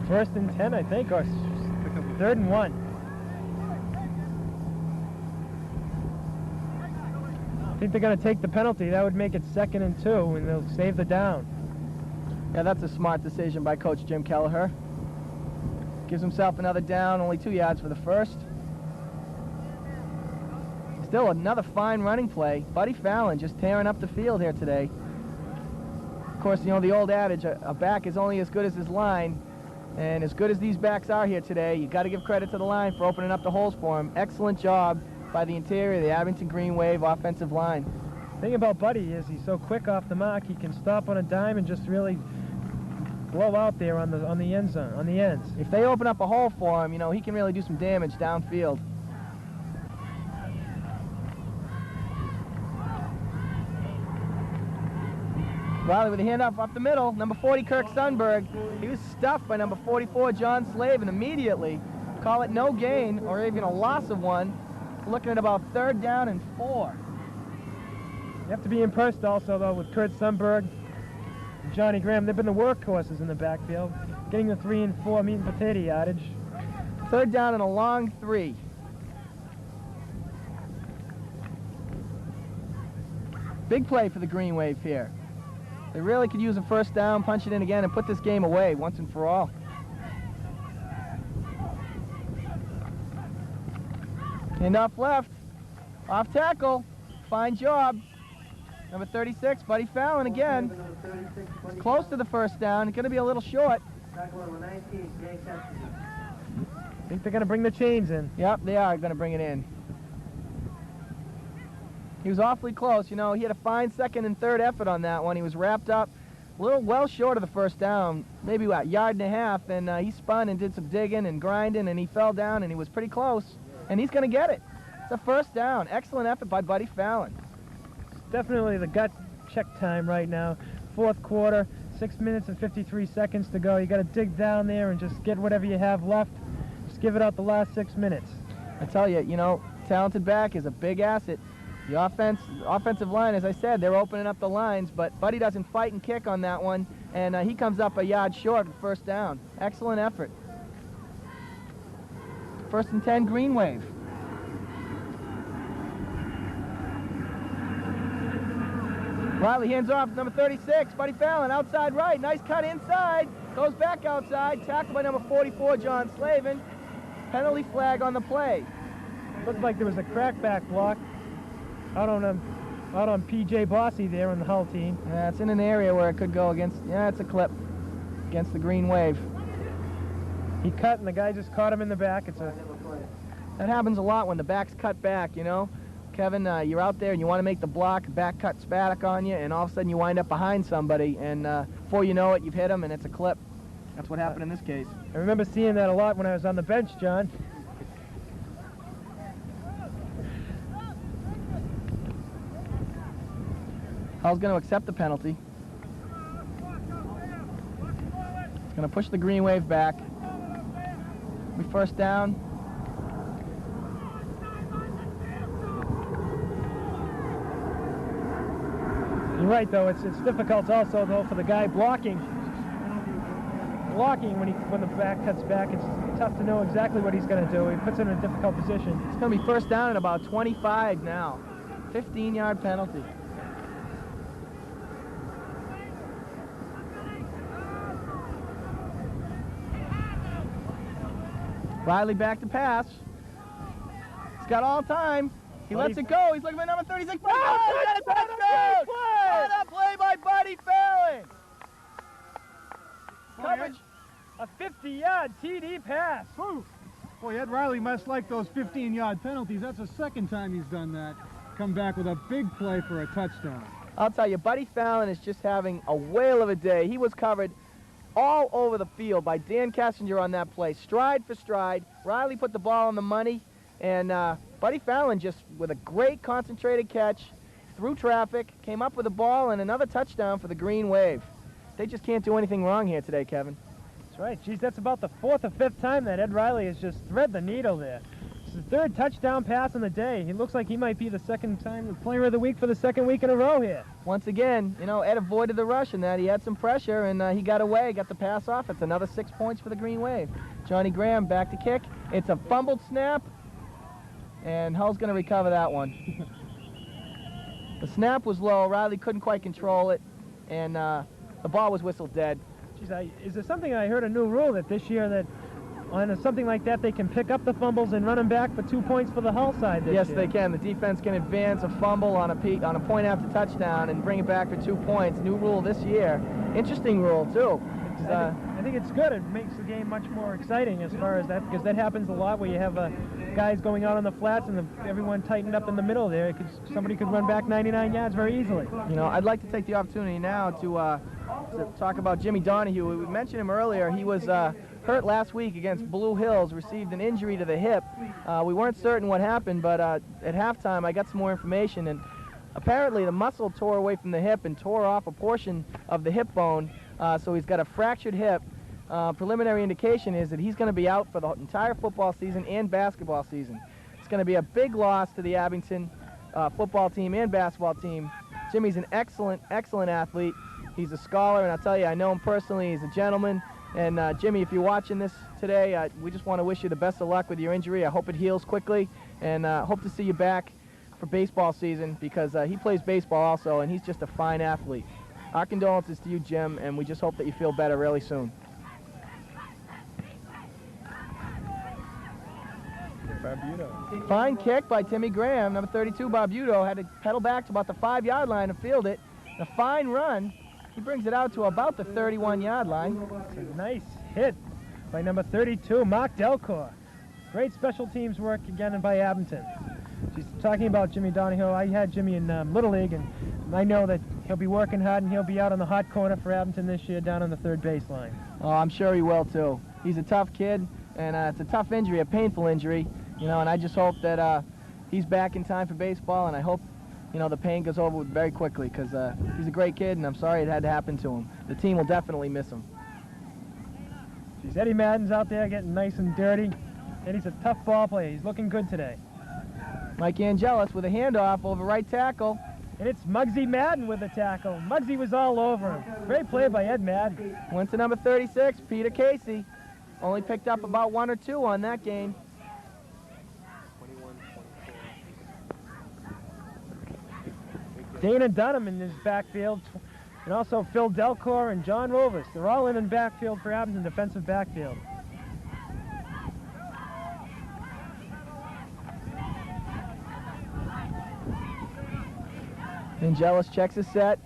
1st and 10, I think, or 3rd and 1. I think they're going to take the penalty. That would make it 2nd and 2, and they'll save the down. Yeah, that's a smart decision by Coach Jim Kelleher. Gives himself another down, only 2 yards for the first. Still another fine running play. Buddy Fallon just tearing up the field here today. Of course, you know the old adage, a back is only as good as his line. And as good as these backs are here today, you got to give credit to the line for opening up the holes for him. Excellent job by the interior of the Abington Green Wave offensive line. The thing about Buddy is he's so quick off the mark, he can stop on a dime and just really blow out there on the end zone, on the ends. If they open up a hole for him, you know, he can really do some damage downfield. Riley with a handoff off the middle. Number 40, Kirk Sundberg. He was stuffed by number 44, John Slavin, immediately. Call it no gain or even a loss of 1. Looking at about 3rd down and 4. You have to be impressed also, though, with Kurt Sundberg and Johnny Graham. They've been the workhorses in the backfield, getting the 3 and 4 meat and potato yardage. 3rd down and a long 3. Big play for the Green Wave here. They really could use a 1st down, punch it in again, and put this game away once and for all. Handoff left. Off tackle. Fine job. Number 36, Buddy Fallon again. It's close to the 1st down. It's going to be a little short. I think they're going to bring the chains in. Yep, they are going to bring it in. He was awfully close. You know, he had a fine second and third effort on that one. He was wrapped up a little well short of the first down, maybe what, yard and a half, and he spun and did some digging and grinding, and he fell down, and he was pretty close, and he's going to get it. It's a first down. Excellent effort by Buddy Fallon. Definitely the gut check time right now. Fourth quarter, 6 minutes and 53 seconds to go. You got to dig down there and just get whatever you have left. Just give it out the last 6 minutes. I tell you, you know, talented back is a big asset. The offensive line, as I said, they're opening up the lines, but Buddy doesn't fight and kick on that one, and he comes up a yard short of first down. Excellent effort. First and 10, Green Wave. Riley hands off, number 36, Buddy Fallon, outside right, nice cut inside, goes back outside, tackled by number 44, John Slavin. Penalty flag on the play. Looked like there was a crackback block out on P.J. Bossy there on the Hull team. Yeah, it's in an area where it could go against, yeah, it's a clip against the Green Wave. He cut and the guy just caught him in the back. That happens a lot when the back's cut back, you know. Kevin, you're out there and you want to make the block, back cuts back on you, and all of a sudden you wind up behind somebody, and before you know it, you've hit him, and it's a clip. That's what happened in this case. I remember seeing that a lot when I was on the bench, John. Hull's going to accept the penalty. It's going to push the Green Wave back. We first down. You're right, though. It's difficult also, though, for the guy blocking. Blocking when the back cuts back, it's tough to know exactly what he's going to do. He puts him in a difficult position. It's going to be first down at about 25 now. 15-yard penalty. Riley back to pass. He's got all time. He lets it go. He's looking for number 36. Oh, that's a touchdown! What a play by Buddy Fallon! Coverage. A 50-yard TD pass. Whew. Boy, Ed Riley must like those 15-yard penalties. That's the second time he's done that. Come back with a big play for a touchdown. I'll tell you, Buddy Fallon is just having a whale of a day. He was covered all over the field by Dan Kessinger on that play, stride for stride. Riley put the ball on the money, and Buddy Fallon just with a great concentrated catch, through traffic, came up with a ball and another touchdown for the Green Wave. They just can't do anything wrong here today, Kevin. That's right. Geez, that's about the fourth or fifth time that Ed Riley has just thread the needle there. It's the third touchdown pass on the day. He looks like he might be the second time the player of the week for the second week in a row here. Once again, you know, Ed avoided the rush in that. He had some pressure, and he got away, got the pass off. It's another 6 points for the Green Wave. Johnny Graham back to kick. It's a fumbled snap, and Hull's going to recover that one. The snap was low. Riley couldn't quite control it, and the ball was whistled dead. Geez, is there something, I heard a new rule that this year that on something like that they can pick up the fumbles and run them back for 2 points for the Hull side this Yes, year? they can. The defense can advance a fumble on a point after touchdown and bring it back for 2 points. New rule this year. Interesting rule, too. I think it's good. It makes the game much more exciting as far as that, because that happens a lot where you have guys going out on the flats and everyone tightened up in the middle there. Somebody could run back 99 yards very easily. You know, I'd like to take the opportunity now to talk about Jimmy Donahue. We mentioned him earlier. He was hurt last week against Blue Hills, received an injury to the hip. We weren't certain what happened, but at halftime I got some more information, and apparently the muscle tore away from the hip and tore off a portion of the hip bone, so he's got a fractured hip. Preliminary indication is that he's going to be out for the entire football season and basketball season. It's going to be a big loss to the Abington football team and basketball team. Jimmy's an excellent, excellent athlete. He's a scholar, and I'll tell you, I know him personally. He's a gentleman. And Jimmy, if you're watching this today, we just want to wish you the best of luck with your injury. I hope it heals quickly, and hope to see you back for baseball season, because he plays baseball also, and he's just a fine athlete. Our condolences to you, Jim, and we just hope that you feel better really soon. Barbuto. Fine kick by Timmy Graham. Number 32, Barbuto, had to pedal back to about the 5-yard line to field it. A fine run. He brings it out to about the 31-yard line. It's a nice hit by number 32, Mark Delcor. Great special teams work again by Abington. She's talking about Jimmy Donahoe. I had Jimmy in Little League, and I know that he'll be working hard, and he'll be out on the hot corner for Abington this year down on the third baseline. Oh, I'm sure he will too. He's a tough kid, and it's a tough injury, a painful injury, you know, and I just hope that he's back in time for baseball, and I hope, you know, the pain goes over very quickly, because he's a great kid, and I'm sorry it had to happen to him. The team will definitely miss him. Geez, Eddie Madden's out there getting nice and dirty. Eddie's a tough ball player. He's looking good today. Mike Angelis with a handoff over right tackle. And it's Muggsy Madden with the tackle. Muggsy was all over him. Great play by Ed Madden. Went to number 36, Peter Casey. Only picked up about 1 or 2 on that game. Dana Dunham in his backfield, and also Phil Delcor and John Rovers. They're all in backfield for Abington, defensive backfield. Angelis checks his set.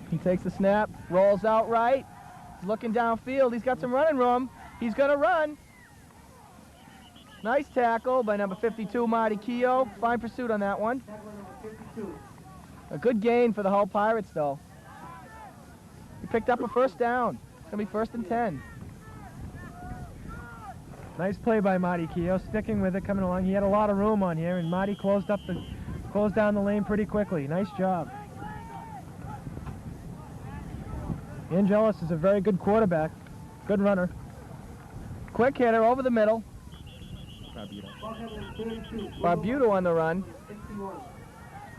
He takes the snap, rolls out right. He's looking downfield. He's got some running room. He's going to run. Nice tackle by number 52, Marty Keogh. Fine pursuit on that one. A good gain for the Hull Pirates, though. He picked up a first down. It's going to be 1st and 10. Nice play by Marty Keogh, sticking with it, coming along. He had a lot of room on here, and Marty closed down the lane pretty quickly. Nice job. Angelis is a very good quarterback, good runner. Quick hitter over the middle. Barbuto on the run.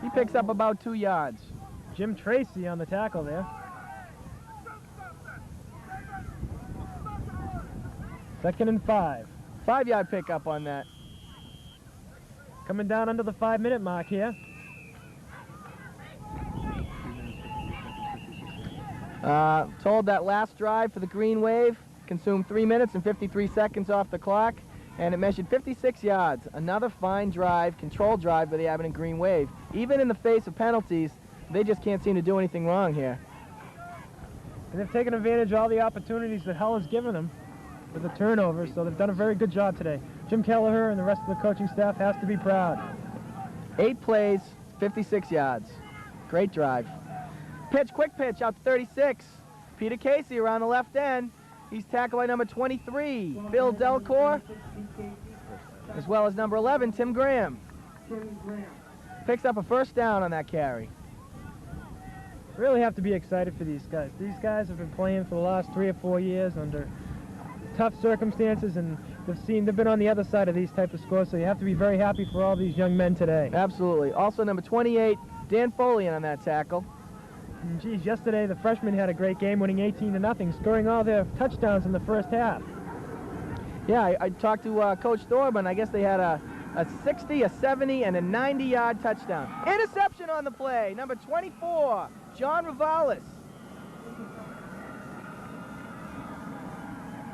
He picks up about 2 yards. Jim Tracy on the tackle there. 2nd and 5. 5-yard pickup on that. Coming down under the 5-minute mark here. Told that last drive for the Green Wave consumed 3 minutes and 53 seconds off the clock, and it measured 56 yards. Another fine drive, controlled drive by the Abington Green Wave. Even in the face of penalties, they just can't seem to do anything wrong here. And they've taken advantage of all the opportunities that Hull has given them with the turnovers, so they've done a very good job today. Jim Kelleher and the rest of the coaching staff has to be proud. 8 plays, 56 yards. Great drive. Pitch, quick pitch out to 36. Peter Casey around the left end. He's tackled by number 23, Phil Delcor, as well as number 11, Tim Graham. Picks up a first down on that carry. Really have to be excited for these guys. These guys have been playing for the last 3 or 4 years under tough circumstances, and they've been on the other side of these type of scores, so you have to be very happy for all these young men today. Absolutely. Also number 28, Dan Foley on that tackle. And geez, yesterday the freshmen had a great game, winning 18-0, scoring all their touchdowns in the first half. Yeah, I talked to Coach Thorburn. I guess they had a 60, a 70, and a 90-yard touchdown. Interception on the play, number 24, John Rivales.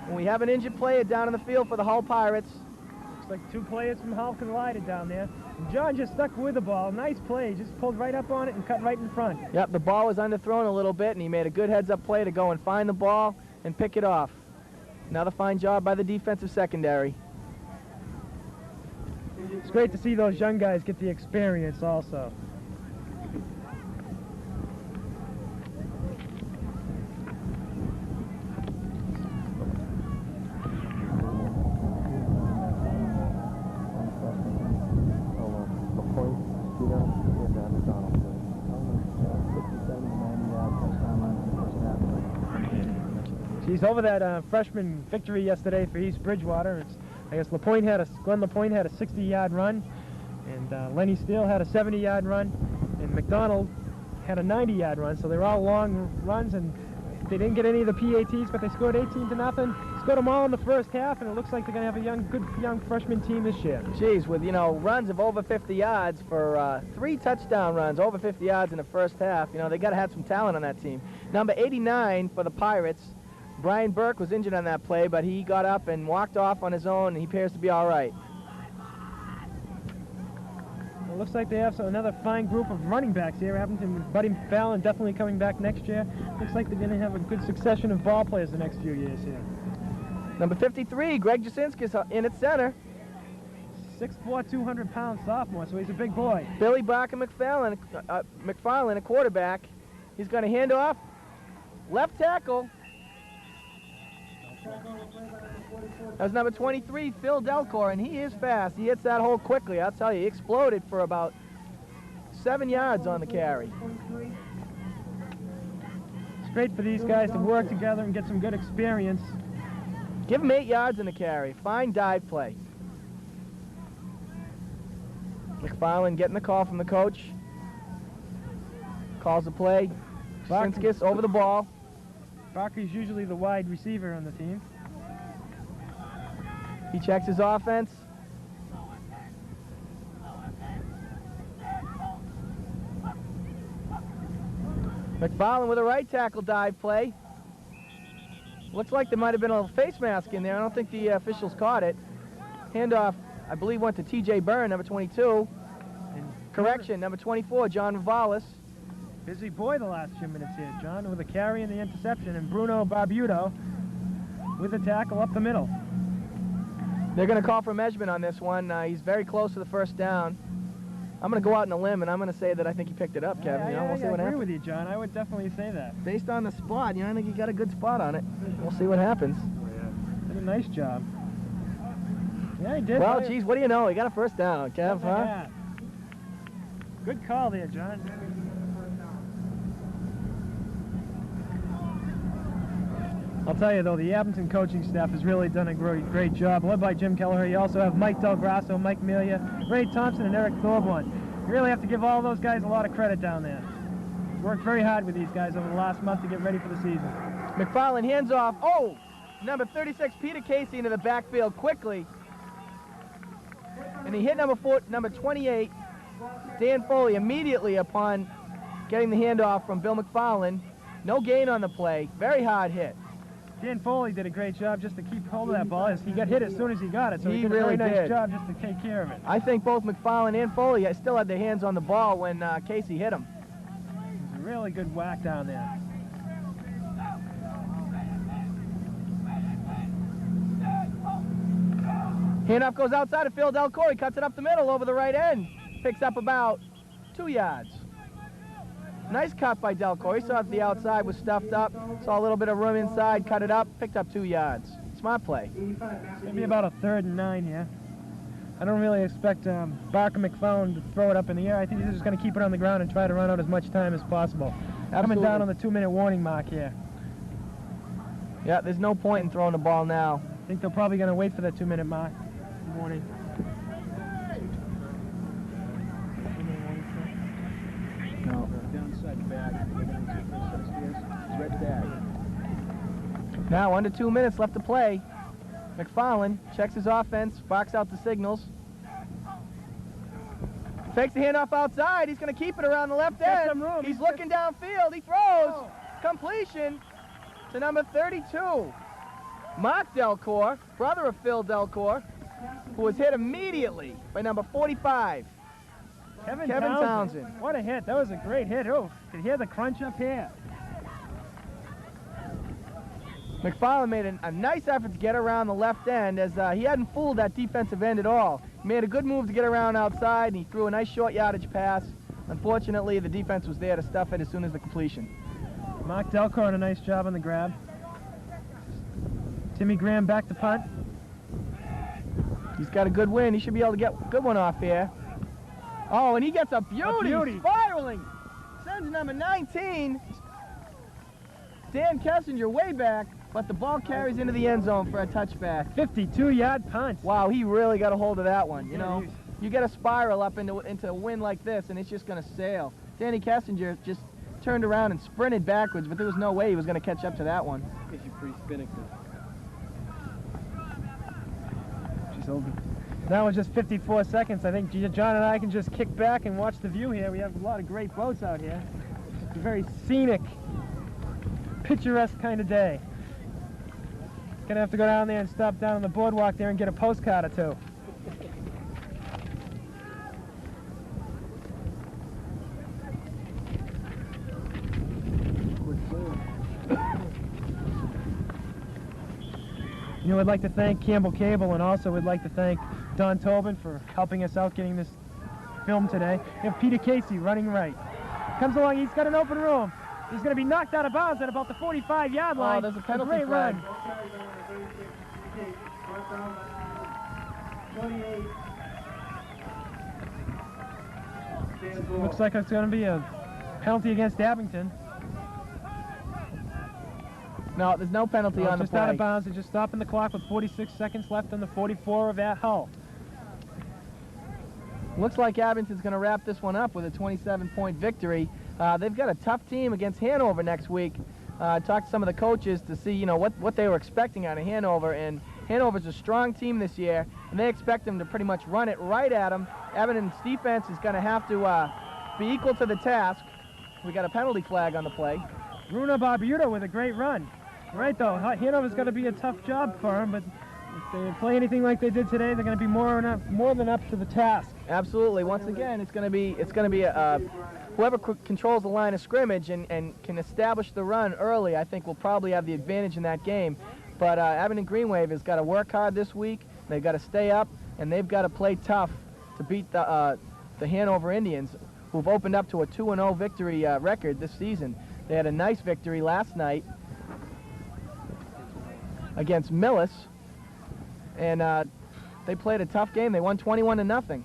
And we have an injured player down in the field for the Hull Pirates. Looks like 2 players from Hull collided down there. And John just stuck with the ball. Nice play. Just pulled right up on it and cut right in front. Yep, the ball was underthrown a little bit, and he made a good heads-up play to go and find the ball and pick it off. Another fine job by the defensive secondary. It's great to see those young guys get the experience also. He's over that freshman victory yesterday for East Bridgewater. I guess Glenn LaPointe had a 60-yard run, and Lenny Steele had a 70-yard run, and McDonald had a 90-yard run. So they're all long runs, and they didn't get any of the PATs, but they scored 18-0. Scored them all in the first half, and it looks like they're going to have a good young freshman team this year. Geez, with, you know, runs of over 50 yards for 3 touchdown runs, over 50 yards in the first half, you know, they got to have some talent on that team. Number 89 for the Pirates, Brian Burke, was injured on that play, but he got up and walked off on his own, and he appears to be all right. looks like they have another fine group of running backs here. Abington with Buddy McFarland definitely coming back next year. Looks like they're going to have a good succession of ball players the next few years here. Number 53, Greg Jasinskis in at center. 6'4", 200-pound sophomore, so he's a big boy. Billy Barker McFarland, a quarterback. He's going to hand off. Left tackle. That was number 23, Phil Delcor, and he is fast. He hits that hole quickly. I'll tell you, he exploded for about 7 yards on the carry. It's great for these guys to work together and get some good experience. Give him 8 yards in the carry. Fine dive play. McFarland getting the call from the coach. Calls the play. Jasinskis over the ball. Barker's usually the wide receiver on the team. He checks his offense. McFarland with a right tackle dive play. Looks like there might have been a face mask in there. I don't think the officials caught it. Handoff, I believe, went to T.J. Byrne, number 22. Correction, number 24, John Vivalis. Busy boy the last few minutes here, John, with a carry and the interception, and Bruno Barbuto with a tackle up the middle. They're going to call for measurement on this one. He's very close to the first down. I'm going to go out on a limb, and I'm going to say that I think he picked it up, Kevin. We'll see what I agree happens. with you, John. I would definitely say that. Based on the spot, I think he got a good spot on it. We'll see what happens. Did a nice job. Yeah, he did. Well, geez, what do you know? He got a first down, Kev, huh? Yeah. Good call there, John. I'll tell you, though, the Abington coaching staff has really done a great job, led by Jim Kelleher. You also have Mike Del Grasso, Mike Melia, Ray Thompson, and Eric Thorborn. You really have to give all those guys a lot of credit down there. Worked very hard with these guys over the last month to get ready for the season. McFarland hands off. Oh, number 36, Peter Casey, into the backfield quickly. And he hit number 28, Dan Foley, immediately upon getting the handoff from Bill McFarland. No gain on the play. Very hard hit. Dan Foley did a great job just to keep hold of that ball. He got hit as soon as he got it, so he did really a very nice did. job just to take care of it. I think both McFarland and Foley still had their hands on the ball when Casey hit him. It was a really good whack down there. Handoff goes outside of Phil Delcor. He cuts it up the middle over the right end. Picks up about 2 yards. Nice cut by Delcor. He saw that the outside was stuffed up. Saw a little bit of room inside, cut it up, picked up 2 yards. Smart play. It's going to be about a 3rd and 9 here. I don't really expect Barker McFarland to throw it up in the air. I think he's just going to keep it on the ground and try to run out as much time as possible. Coming down on the 2-minute warning mark here. Yeah, there's no point in throwing the ball now. I think they're probably going to wait for that 2-minute mark. Warning. No. Downside bag. Red bag. Now, under 2 minutes left to play. McFarland checks his offense, barks out the signals. Fakes the handoff outside. He's going to keep it around the left got end. some room. He's looking downfield. He throws. Completion to number 32. Mark Delcor, brother of Phil Delcor, who was hit immediately by number 45. Kevin Townsend. What a hit. That was a great hit. Oh, could hear the crunch up here. McFarland made a nice effort to get around the left end as he hadn't fooled that defensive end at all. He made a good move to get around outside, and he threw a nice short yardage pass. Unfortunately, the defense was there to stuff it as soon as the completion. Mark Delcor had a nice job on the grab. Timmy Graham back to punt. He's got a good win. He should be able to get a good one off here. Oh, and he gets a beauty. Spiraling. Sends number 19, Dan Kessinger, way back, but the ball carries into the end zone for a touchback. 52-yard punt. Wow, he really got a hold of that one. You know, you get a spiral up into a wind like this, and it's just going to sail. Danny Kessinger just turned around and sprinted backwards, but there was no way he was going to catch up to that one. Gives you pretty spinning. She's open. That was just 54 seconds. I think John and I can just kick back and watch the view here. We have a lot of great boats out here. It's a very scenic, picturesque kind of day. Gonna have to go down there and stop down on the boardwalk there and get a postcard or two. You know, I'd like to thank Campbell Cable, and also would like to thank Don Tobin for helping us out getting this film today. We have Peter Casey running right. Comes along, he's got an open room. He's going to be knocked out of bounds at about the 45-yard line. Oh, there's a penalty great flag. run. Looks like it's going to be a penalty against Abington. No, there's no penalty on the Just play. out of bounds. They're just stopping the clock with 46 seconds left on the 44 of at Hull. Looks like Abington's going to wrap this one up with a 27-point victory. They've got a tough team against Hanover next week. Talked to some of the coaches to see, you know, what they were expecting out of Hanover, and Hanover's a strong team this year, and they expect them to pretty much run it right at them. Abington's defense is going to have to be equal to the task. We got a penalty flag on the play. Bruno Barbuto with a great run. Right, though, Hanover's going to be a tough job for them, but if they play anything like they did today, they're going to be more than up to the task. Absolutely. Once again, it's going to be whoever controls the line of scrimmage and can establish the run early, I think will probably have the advantage in that game. But Abington Green Wave has got to work hard this week. They've got to stay up, and they've got to play tough to beat the Hanover Indians, who've opened up to a 2-0 victory record this season. They had a nice victory last night against Millis, and they played a tough game. They won 21-0.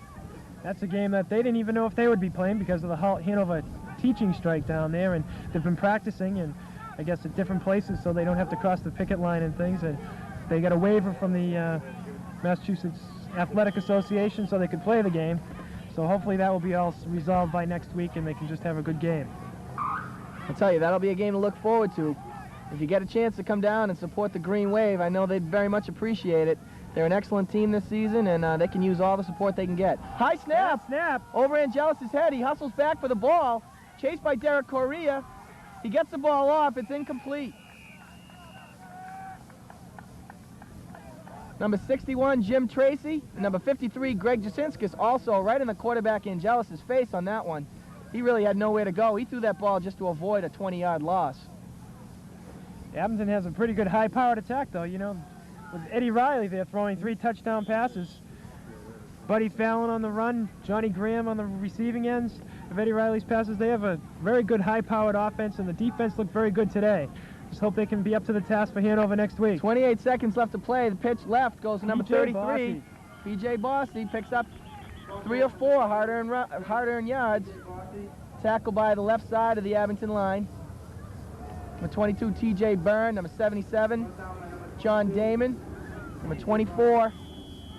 That's a game that they didn't even know if they would be playing because of the Hanover teaching strike down there, and they've been practicing, and I guess at different places so they don't have to cross the picket line and things, and they got a waiver from the Massachusetts Athletic Association so they could play the game. So hopefully that will be all resolved by next week and they can just have a good game. I'll tell you, that'll be a game to look forward to. If you get a chance to come down and support the Green Wave, I know they'd very much appreciate it. They're an excellent team this season, and they can use all the support they can get. High snap! Snap! Over Angelis' head. He hustles back for the ball. Chased by Derek Correa. He gets the ball off. It's incomplete. Number 61, Jim Tracy. And number 53, Greg Jasinskis, also right in the quarterback Angelis' face on that one. He really had nowhere to go. He threw that ball just to avoid a 20-yard loss. Abington has a pretty good high-powered attack, though. You know, with Eddie Riley there throwing 3 touchdown passes. Buddy Fallon on the run, Johnny Graham on the receiving ends of Eddie Riley's passes. They have a very good high-powered offense, and the defense looked very good today. Just hope they can be up to the task for Hanover next week. 28 seconds left to play. The pitch left goes to number P.J. 33. P.J. Bossy picks up 3 or 4 hard-earned yards. Tackled by the left side of the Abington line. Number 22, T.J. Byrne. Number 77, John Damon. Number 24,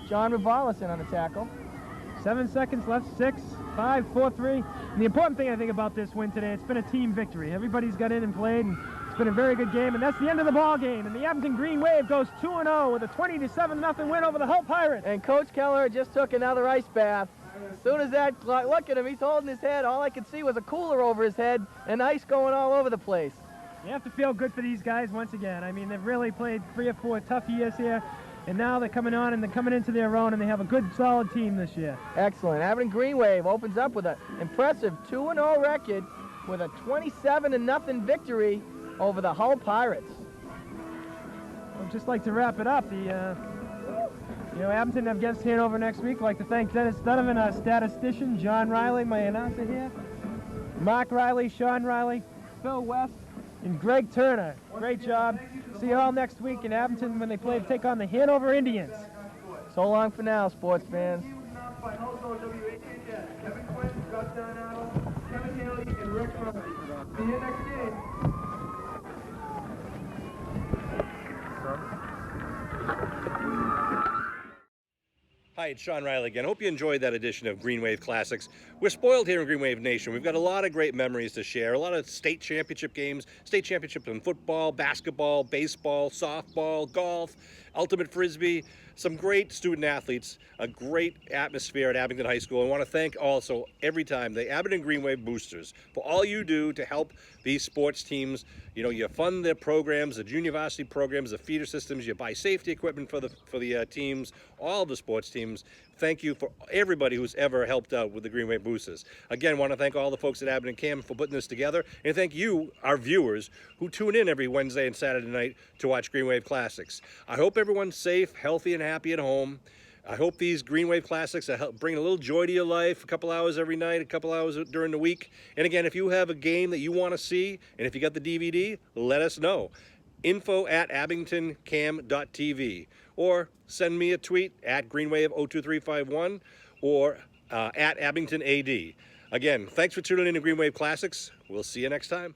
John Revolison on the tackle. 7 seconds left, 6, 5, 4, 3. And the important thing I think about this win today, it's been a team victory. Everybody's got in and played, and it's been a very good game, and that's the end of the ball game. And the Abington Green Wave goes 2-0 with a 20-7 win over the Hull Pirates. And Coach Keller just took another ice bath. As soon as that, look at him, he's holding his head. All I could see was a cooler over his head and ice going all over the place. You have to feel good for these guys once again. I mean, they've really played 3 or 4 tough years here, and now they're coming on and they're coming into their own, and they have a good, solid team this year. Excellent. Abington Green Wave opens up with an impressive 2-0 record with a 27-0 victory over the Hull Pirates. I'd just like to wrap it up. Abington against Hanover next week. I'd like to thank Dennis Donovan, our statistician, John Riley, my announcer here, Mark Riley, Sean Riley, Phil West, and Greg Turner. Great job. See you all next week in Abington when they take on the Hanover Indians. So long for now, sports fans. Hi, it's Sean Riley again. Hope you enjoyed that edition of Green Wave Classics. We're spoiled here in Green Wave Nation. We've got a lot of great memories to share, a lot of state championship games, state championships in football, basketball, baseball, softball, golf, ultimate frisbee, some great student athletes, a great atmosphere at Abington High School. I want to thank also every time the Abington Green Wave Boosters for all you do to help these sports teams. You know, you fund their programs, the junior varsity programs, the feeder systems, you buy safety equipment for the teams, all the sports teams. thank you for everybody who's ever helped out with the Green Wave Boosters. Again, want to thank all the folks at Abington Cam for putting this together, and thank you, our viewers, who tune in every Wednesday and Saturday night to watch Green Wave Classics. I hope everyone's safe, healthy, and happy at home. I hope these Green Wave Classics are bringing a little joy to your life, a couple hours every night, a couple hours during the week. And again, if you have a game that you want to see, and if you got the DVD, let us know. info@abingtoncam.tv, or send me a tweet at greenwave02351 or at abingtonad. Again, thanks for tuning in to Green Wave Classics. We'll see you next time.